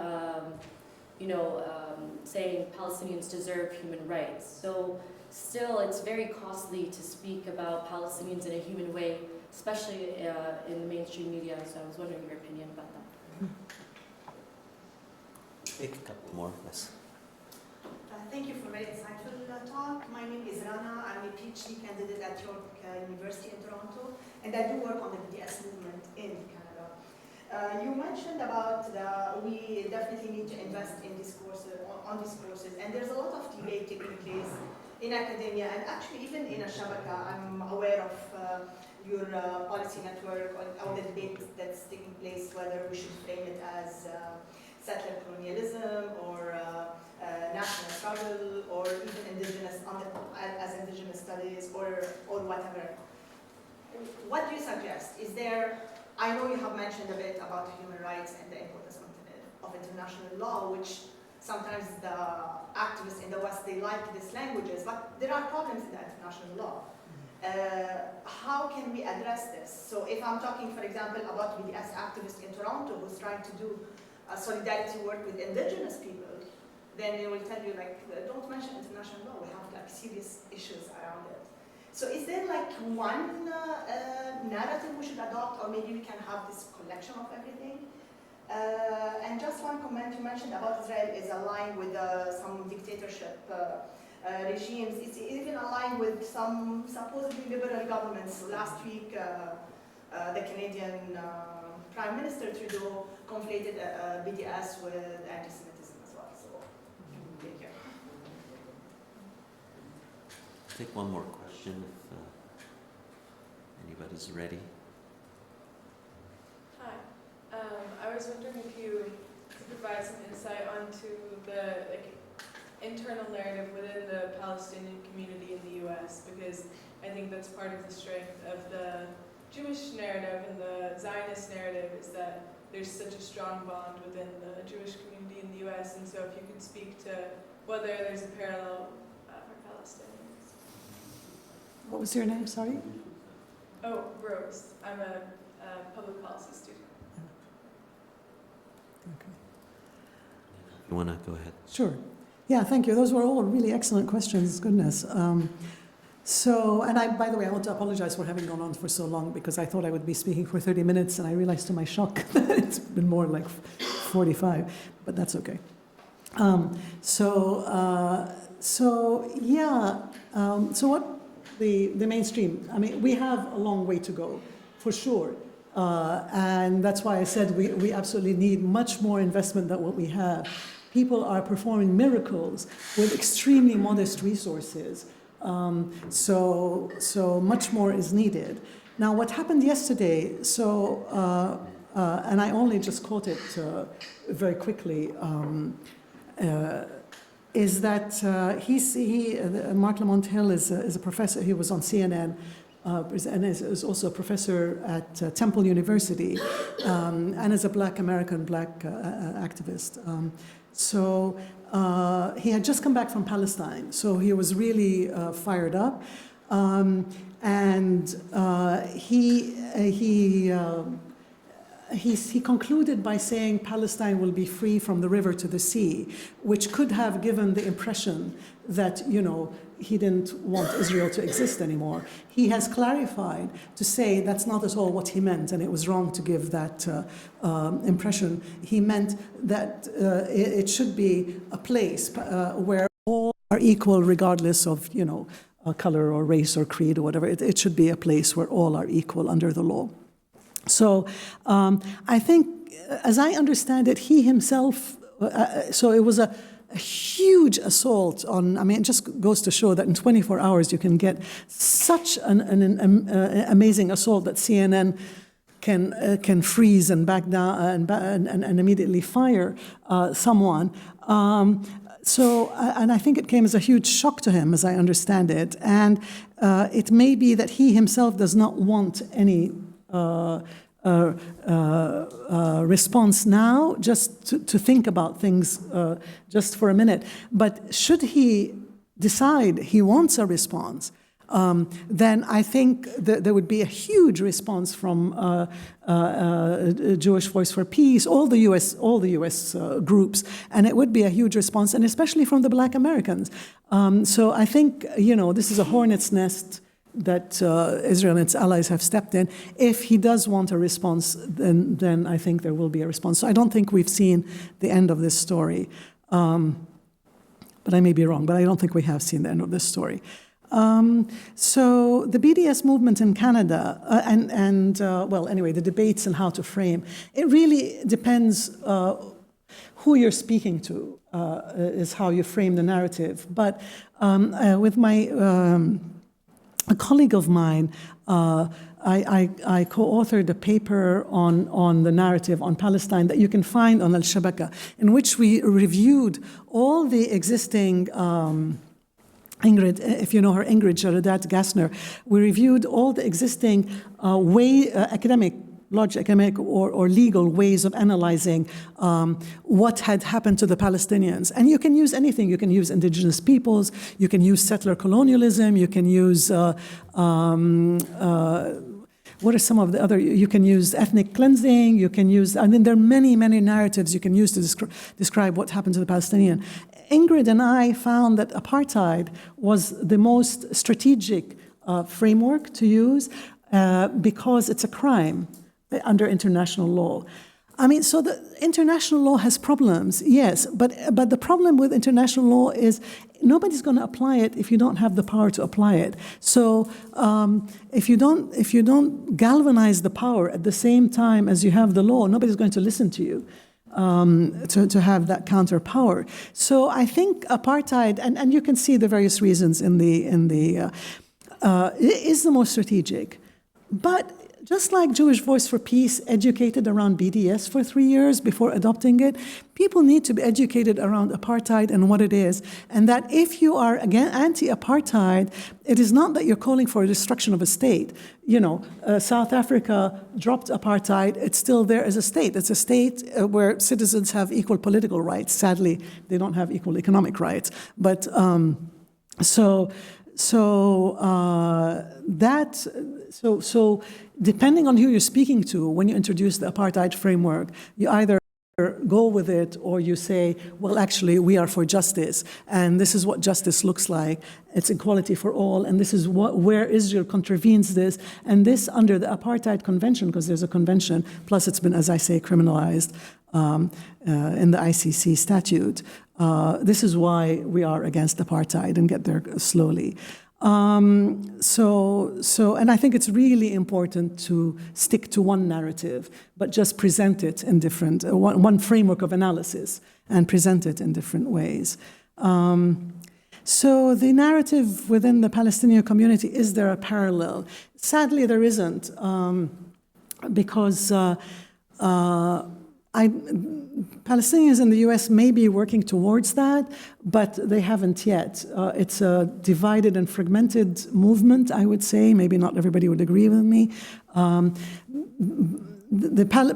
saying Palestinians deserve human rights. So still, it's very costly to speak about Palestinians in a human way, especially in the mainstream media, so I was wondering your opinion about that. Take a couple more, yes. Thank you for a very insightful talk. My name is Rana. I'm a PhD candidate at York University in Toronto, and I do work on the Bds Movement in Canada. You mentioned about we definitely need to invest in these courses, on these courses, and there's a lot of debate taking place in academia, and actually even in Ashabaka. I'm aware of your policy network on the debate that's taking place, whether we should frame it as settler colonialism or national struggle, or even indigenous as indigenous studies, or whatever. What do you suggest? Is there? I know you have mentioned a bit about human rights and the importance of international law, which sometimes the activists in the West, they like these languages, but there are problems in the international law. How can we address this? So if I'm talking, for example, about BDS activist in Toronto who's trying to do solidarity work with indigenous people, then they will tell you, like, don't mention international law, we have like serious issues around it. So is there like one narrative we should adopt, or maybe we can have this collection of everything? And just one comment you mentioned about Israel is aligned with some dictatorship regimes. It's even aligned with some supposedly liberal governments. Last week, the Canadian Prime Minister Trudeau conflated BDS with anti-Semitism as well. So, thank you. Take one more question if anybody's ready. Hi. I was wondering if you could provide some insight onto the internal narrative within the Palestinian community in the U.S., because I think that's part of the strength of the Jewish narrative and the Zionist narrative, is that there's such a strong bond within the Jewish community in the U.S., and so if you could speak to whether there's a parallel for Palestinians. What was your name, sorry? Oh, Rose. I'm a public policy student. Okay. You want to go ahead? Sure. Yeah, thank you. Those were all really excellent questions, goodness. By the way, I want to apologize for having gone on for so long, because I thought I would be speaking for 30 minutes, and I realized to my shock that it's been more like 45, but that's okay. So what the mainstream, I mean, we have a long way to go, for sure. And that's why I said we absolutely need much more investment than what we have. People are performing miracles with extremely modest resources. So much more is needed. Now, what happened yesterday, and I only just caught it very quickly, is that Mark Lamont Hill is a professor. He was on CNN, and is also a professor at Temple University, and is a Black activist. So he had just come back from Palestine, so he was really fired up. He concluded by saying Palestine will be free from the river to the sea, which could have given the impression that, he didn't want Israel to exist anymore. He has clarified to say that's not at all what he meant, and it was wrong to give that impression. He meant that it should be a place where all are equal regardless of, color or race or creed or whatever. It should be a place where all are equal under the law. So I think, as I understand it, he himself, so it was a huge assault on, it just goes to show that in 24 hours you can get such an amazing assault that CNN can freeze and back down and immediately fire someone. And I think it came as a huge shock to him, as I understand it. And it may be that he himself does not want any response now, just to think about things just for a minute. But should he decide he wants a response, then I think that there would be a huge response from Jewish Voice for Peace, all the U.S. Groups, and it would be a huge response, and especially from the Black Americans. So I think this is a hornet's nest that Israel and its allies have stepped in. If he does want a response, then I think there will be a response. So I don't think we've seen the end of this story. But I may be wrong, but I don't think we have seen the end of this story. So the BDS movement in Canada, the debates and how to frame, it really depends who you're speaking to, is how you frame the narrative. But with a colleague of mine, I co-authored a paper on the narrative on Palestine that you can find on Al-Shabaka, in which we reviewed all the existing Ingrid, if you know her, Ingrid Jaradat Gassner, we reviewed all the existing large academic or legal ways of analyzing what had happened to the Palestinians. And you can use anything. You can use indigenous peoples, you can use settler colonialism, you can use, what are some of the other, you can use ethnic cleansing, you can use, there are many, many narratives you can use to describe what happened to the Palestinian. Ingrid and I found that apartheid was the most strategic framework to use because it's a crime under international law. So the international law has problems, yes, but the problem with international law is nobody's going to apply it if you don't have the power to apply it. So if you don't galvanize the power at the same time as you have the law, nobody's going to listen to you. To have that counter power. So I think apartheid, and you can see the various reasons it is the most strategic. But just like Jewish Voice for Peace educated around BDS for 3 years before adopting it, people need to be educated around apartheid and what it is. And that if you are, again, anti-apartheid, it is not that you're calling for a destruction of a state. South Africa dropped apartheid. It's still there as a state. It's a state where citizens have equal political rights. Sadly, they don't have equal economic rights. But so depending on who you're speaking to, when you introduce the apartheid framework, you either go with it or you say, well, actually, we are for justice, and this is what justice looks like. It's equality for all, and this is where Israel contravenes this, and this under the Apartheid Convention, because there's a convention, plus it's been, as I say, criminalized in the ICC statute. This is why we are against apartheid and get there slowly. And I think it's really important to stick to one narrative, but just present it in different, one framework of analysis and present it in different ways. So the narrative within the Palestinian community, is there a parallel? Sadly, there isn't, because Palestinians in the US may be working towards that, but they haven't yet. It's a divided and fragmented movement, I would say. Maybe not everybody would agree with me. The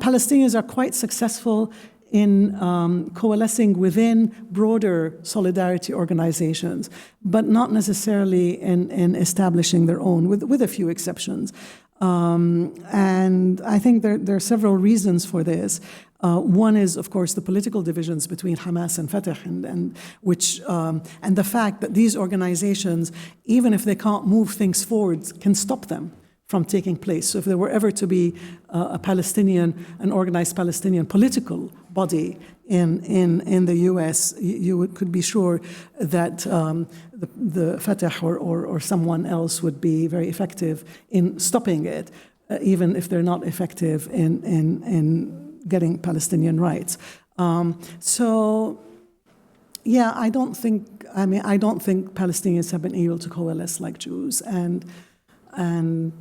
Palestinians are quite successful in coalescing within broader solidarity organizations, but not necessarily in establishing their own, with a few exceptions. And I think there are several reasons for this. One is, of course, the political divisions between Hamas and Fatah, and the fact that these organizations, even if they can't move things forward, can stop them from taking place. So if there were ever to be an organized Palestinian political body in the U.S., you could be sure that the Fatah or someone else would be very effective in stopping it, even if they're not effective in getting Palestinian rights. So, yeah, I don't think Palestinians have been able to coalesce like Jews, and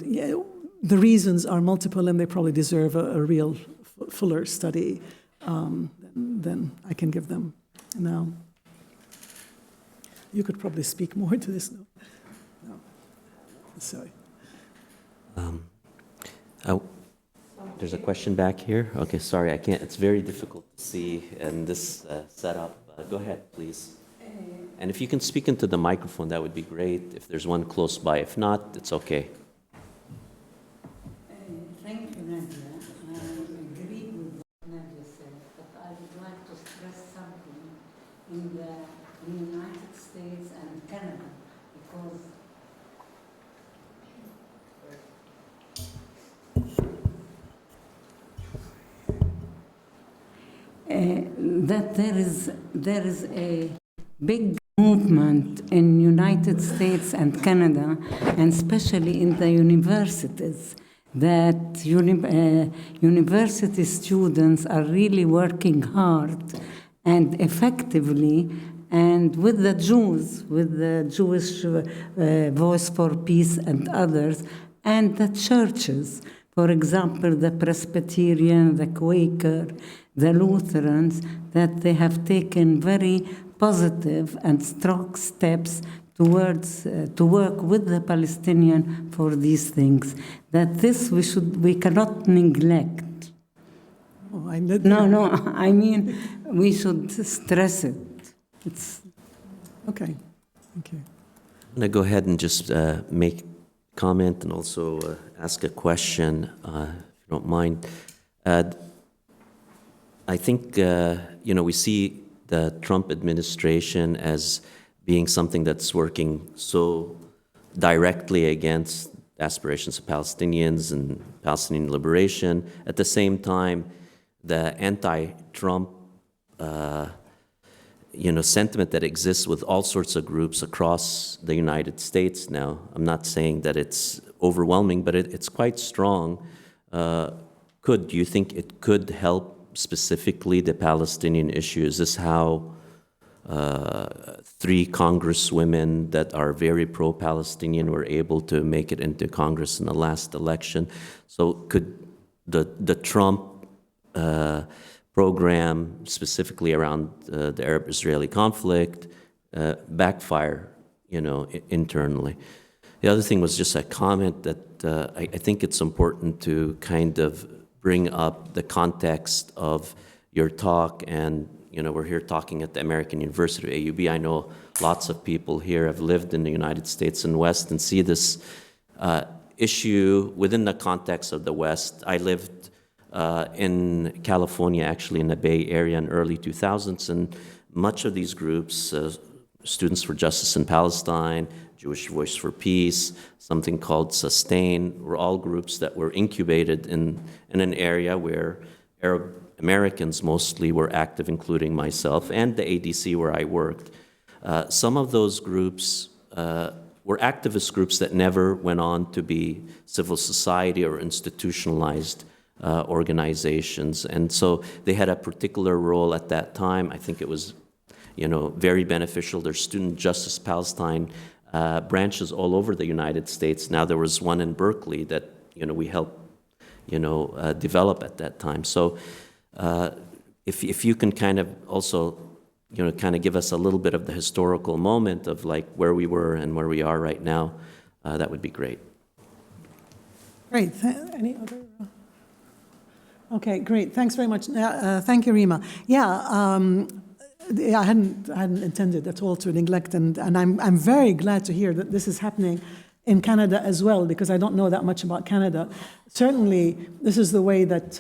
yeah, the reasons are multiple, and they probably deserve a real fuller study than I can give them now. You could probably speak more to this. No. Sorry. There's a question back here. Okay, sorry, I can't. It's very difficult to see in this setup. Go ahead, please. And if you can speak into the microphone, that would be great. If there's one close by. If not, it's okay. Thank you, Nadia. I agree with what Nadia said, but I would like to stress something in the United States and Canada, because that there is a big movement in United States and Canada, and especially in the universities, that university students are really working hard and effectively, and with the Jews, with the Jewish Voice for Peace and others, and the churches, for example, the Presbyterian, the Quaker, the Lutherans, that they have taken very positive and strong steps towards to work with the Palestinian for these things. That this we cannot neglect. Oh, I mean, we should stress it. It's okay. Thank you. I'm going to go ahead and just make comment and also ask a question, if you don't mind. I think, we see the Trump administration as being something that's working so directly against aspirations of Palestinians and Palestinian liberation. At the same time, the anti-Trump sentiment that exists with all sorts of groups across the United States now. I'm not saying that it's overwhelming, but it's quite strong. Do you think it could help specifically the Palestinian issue? Is this how 3 congresswomen that are very pro-Palestinian were able to make it into Congress in the last election? So could the Trump program, specifically around the Arab-Israeli conflict, backfire, internally? The other thing was just a comment that I think it's important to kind of bring up the context of your talk. And, we're here talking at the American University, AUB. I know lots of people here have lived in the United States and West and see this issue within the context of the West. I lived in California, actually in the Bay Area in early 2000s, and much of these groups, Students for Justice in Palestine, Jewish Voice for Peace, something called Sustain, were all groups that were incubated in an area where Arab Americans mostly were active, including myself, and the ADC where I worked. Some of those groups were activist groups that never went on to be civil society or institutionalized organizations. And so they had a particular role at that time. I think it was, very beneficial. There's Student Justice Palestine branches all over the United States. Now there was one in Berkeley that, we helped, develop at that time. So if you can kind of also, kind of give us a little bit of the historical moment of like where we were and where we are right now, that would be great. Great. Any other? Okay, great. Thanks very much. Thank you, Rima. I hadn't intended at all to neglect, and I'm very glad to hear that this is happening in Canada as well, because I don't know that much about Canada. Certainly, this is the way that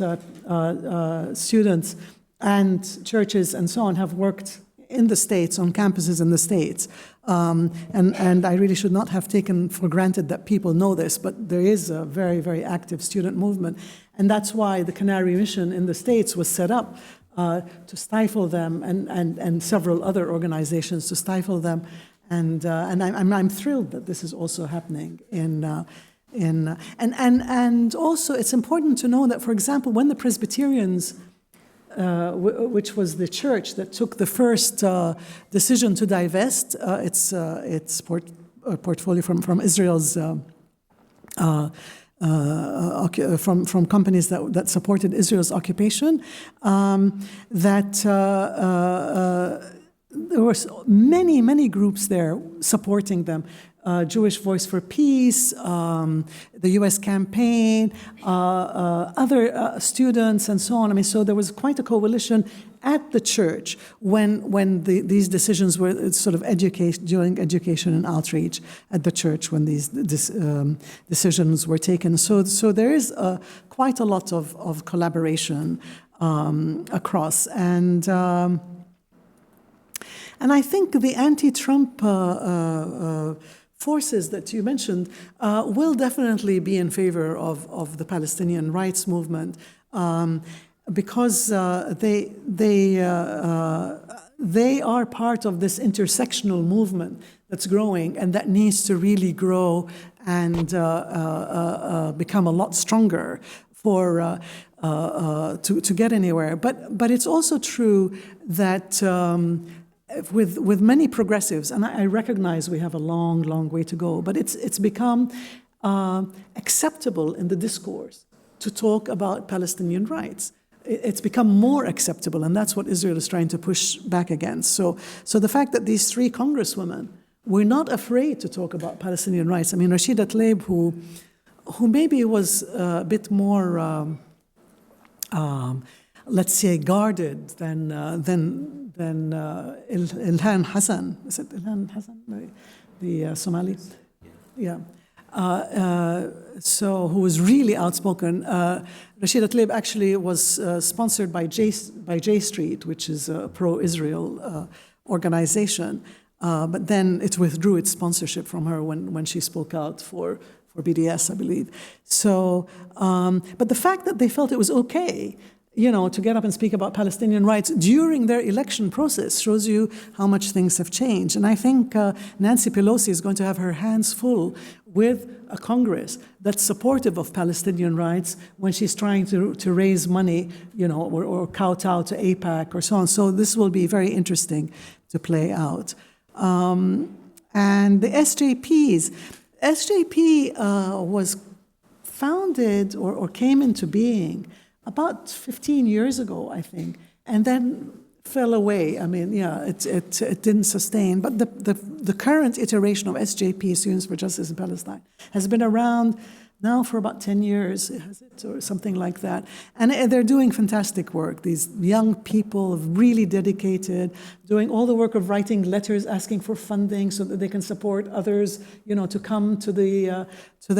students and churches and so on have worked in the States, on campuses in the States. And I really should not have taken for granted that people know this, but there is a very, very active student movement. And that's why the Canary Mission in the States was set up to stifle them, and several other organizations to stifle them. And I'm thrilled that this is also happening and also it's important to know that, for example, when the Presbyterians, which was the church that took the first decision to divest its portfolio from Israel's from companies that supported Israel's occupation, there were many groups there supporting them. Jewish Voice for Peace, the U.S. campaign, other students, and so on. I mean, so there was quite a coalition at the church when these decisions were sort of during education and outreach at the church when these decisions were taken. So there is quite a lot of collaboration across. And I think the anti-Trump forces that you mentioned will definitely be in favor of the Palestinian rights movement because they are part of this intersectional movement that's growing and that needs to really grow and become a lot stronger for to get anywhere. But it's also true that with many progressives, and I recognize we have a long way to go, but it's become acceptable in the discourse to talk about Palestinian rights. It's become more acceptable, and that's what Israel is trying to push back against. So the fact that these three congresswomen were not afraid to talk about Palestinian rights. I mean, Rashida Tlaib, who maybe was a bit more, let's say, guarded than Ilhan Hassan. Is it Ilhan Hassan, the Somali? Yeah. So who was really outspoken. Rashida Tlaib actually was sponsored by J Street, which is a pro-Israel organization. But then it withdrew its sponsorship from her when she spoke out for BDS, I believe. So, but the fact that they felt it was okay, to get up and speak about Palestinian rights during their election process shows you how much things have changed. And I think Nancy Pelosi is going to have her hands full with a Congress that's supportive of Palestinian rights when she's trying to raise money, or kowtow to AIPAC or so on. So this will be very interesting to play out. And the SJP was founded or came into being about 15 years ago, I think, and then fell away. I mean, it didn't sustain. But the current iteration of SJP, Students for Justice in Palestine, has been around now for about 10 years, or something like that. And they're doing fantastic work. These young people, really dedicated, doing all the work of writing letters, asking for funding so that they can support others, to come to the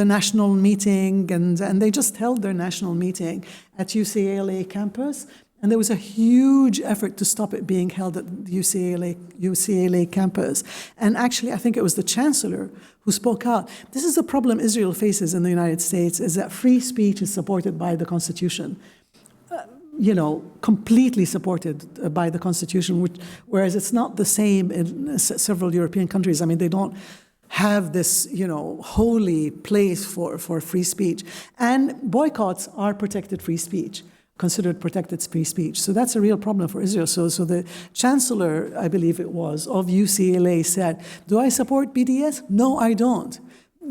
national meeting. And they just held their national meeting at UCLA campus. And there was a huge effort to stop it being held at the UCLA campus. And actually, I think it was the chancellor who spoke out. This is the problem Israel faces in the United States, is that free speech is supported by the Constitution, completely supported by the Constitution, whereas it's not the same in several European countries. I mean, they don't have this, holy place for free speech. And boycotts are protected free speech, considered protected free speech. So that's a real problem for Israel. So the chancellor, I believe it was, of UCLA said, do I support BDS? No, I don't.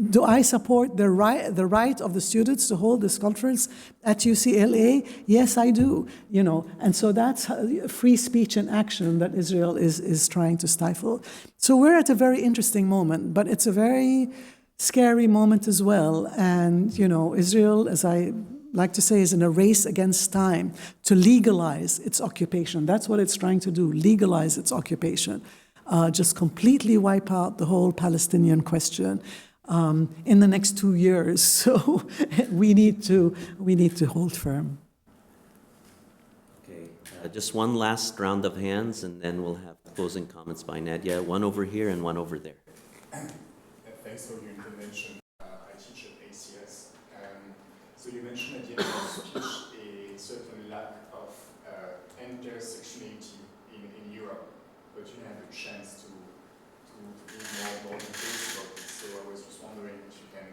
Do I support the right of the students to hold this conference at UCLA? Yes, I do. And so that's free speech in action that Israel is trying to stifle. So we're at a very interesting moment, but it's a very scary moment as well. And, Israel, as I like to say, is in a race against time to legalize its occupation. That's what it's trying to do, legalize its occupation. Just completely wipe out the whole Palestinian question in the next 2 years. So we need to hold firm. Okay, just one last round of hands, and then we'll have closing comments by Nadia. One over here and one over there. Thanks for your intervention. I teach at ACS. So you mentioned at the end of your speech a certain lack of intersectionality in Europe, but you had the chance to be more details about it. So I was just wondering if you can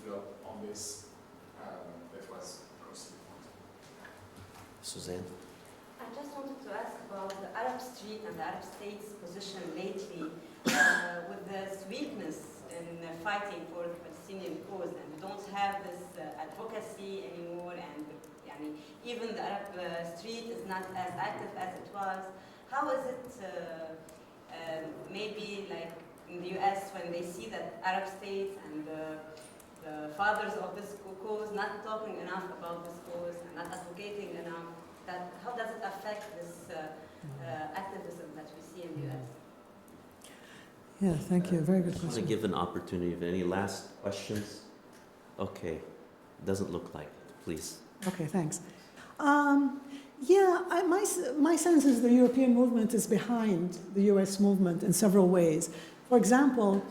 develop on this. That was proceed. Suzanne? I just wanted to ask about the Arab Street and the Arab States' position lately with this weakness in fighting for the Palestinian cause, and we don't have this advocacy anymore, and even the Arab Street is not as active as it was. How is it maybe like in the US when they see that Arab states and the fathers of this cause not talking enough about this cause and not advocating enough, that how does it affect this activism that we see in the US? Yeah, thank you. Very good I just want question. to give an opportunity. If any last questions? Okay, doesn't look like it. Please. Okay, thanks. My sense is the European movement is behind the US movement in several ways. For example,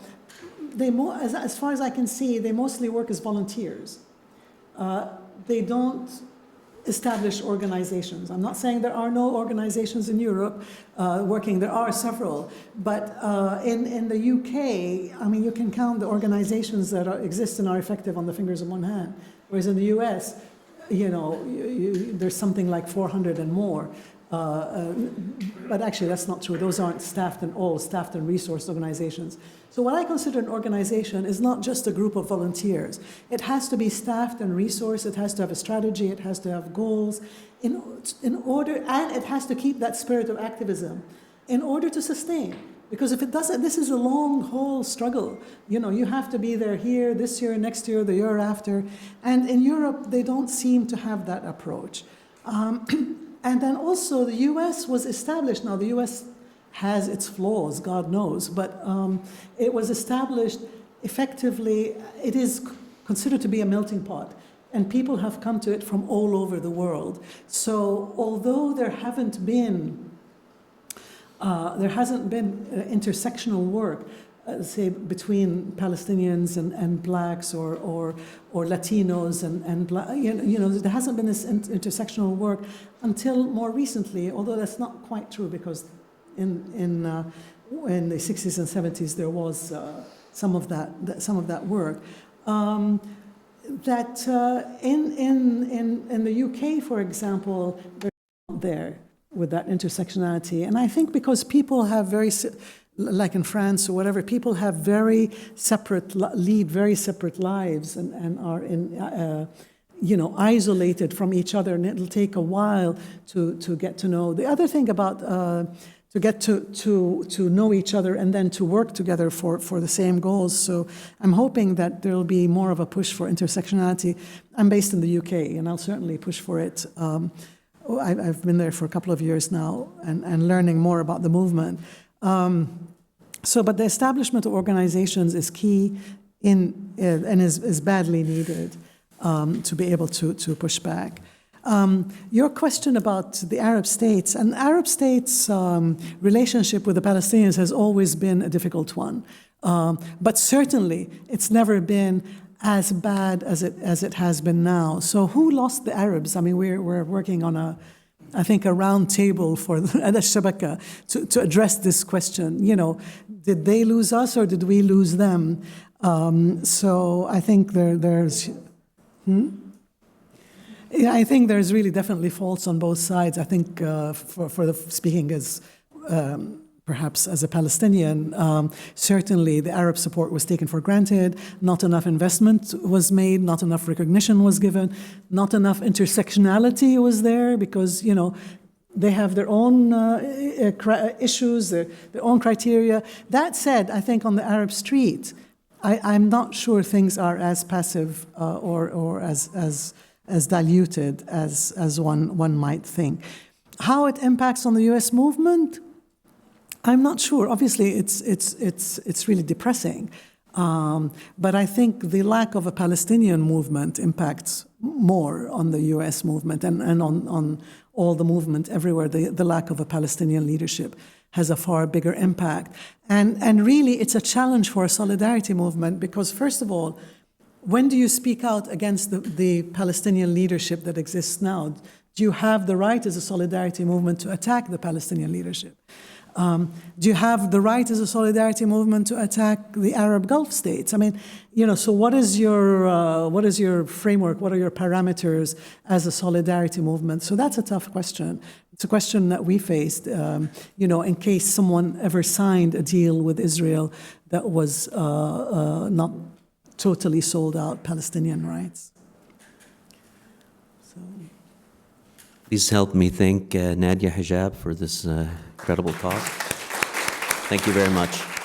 as far as I can see, they mostly work as volunteers. They don't establish organizations. I'm not saying there are no organizations in Europe working. There are several. But in the UK, I mean, you can count the organizations that exist and are effective on the fingers of one hand. Whereas in the US, there's something like 400 and more. But actually, that's not true. Those aren't staffed and resourced organizations. So what I consider an organization is not just a group of volunteers. It has to be staffed and resourced. It has to have a strategy. It has to have goals in order, and it has to keep that spirit of activism in order to sustain. Because if it doesn't, this is a long haul struggle. You have to be there here, this year, next year, the year after. And in Europe, they don't seem to have that approach. And then also the US was established. Now, the US has its flaws, God knows, but it was established effectively. It is considered to be a melting pot, and people have come to it from all over the world. So although there hasn't been intersectional work, say, between Palestinians and blacks or Latinos and black, there hasn't been this intersectional work until more recently, although that's not quite true, because in the 60s and 70s there was some of that work. In the UK, for example, they're not there with that intersectionality, and I think because people have like in France or whatever, people have lead very separate lives and are isolated from each other, and it'll take a while to get to know. The other thing about to get to know each other and then to work together for the same goals. So I'm hoping that there'll be more of a push for intersectionality. I'm based in the UK, and I'll certainly push for it. I've been there for a couple of years now and learning more about the movement. But the establishment of organizations is key and is badly needed to be able to push back. Your question about the Arab states, and Arab states' relationship with the Palestinians has always been a difficult one. But certainly, it's never been as bad as it has been now. So who lost the Arabs? I mean, we're working on a round table for Al-Shabaka to address this question. Did they lose us or did we lose them? So I think there's... Yeah, I think there's really definitely faults on both sides. I think speaking as perhaps as a Palestinian, certainly the Arab support was taken for granted, not enough investment was made, not enough recognition was given, not enough intersectionality was there because, they have their own issues, their own criteria. That said, I think on the Arab street, I'm not sure things are as passive or as as diluted as one might think. How it impacts on the U.S. movement, I'm not sure. Obviously, it's really depressing. But I think the lack of a Palestinian movement impacts more on the U.S. movement and on all the movement everywhere. The lack of a Palestinian leadership has a far bigger impact. And really, it's a challenge for a solidarity movement because, first of all, when do you speak out against the Palestinian leadership that exists now? Do you have the right as a solidarity movement to attack the Palestinian leadership? Do you have the right as a solidarity movement to attack the Arab Gulf states? I mean, so what is your framework? What are your parameters as a solidarity movement? So that's a tough question. It's a question that we faced, in case someone ever signed a deal with Israel that was not totally sold out Palestinian rights. So. Please help me thank Nadia Hijab for this incredible talk. Thank you very much.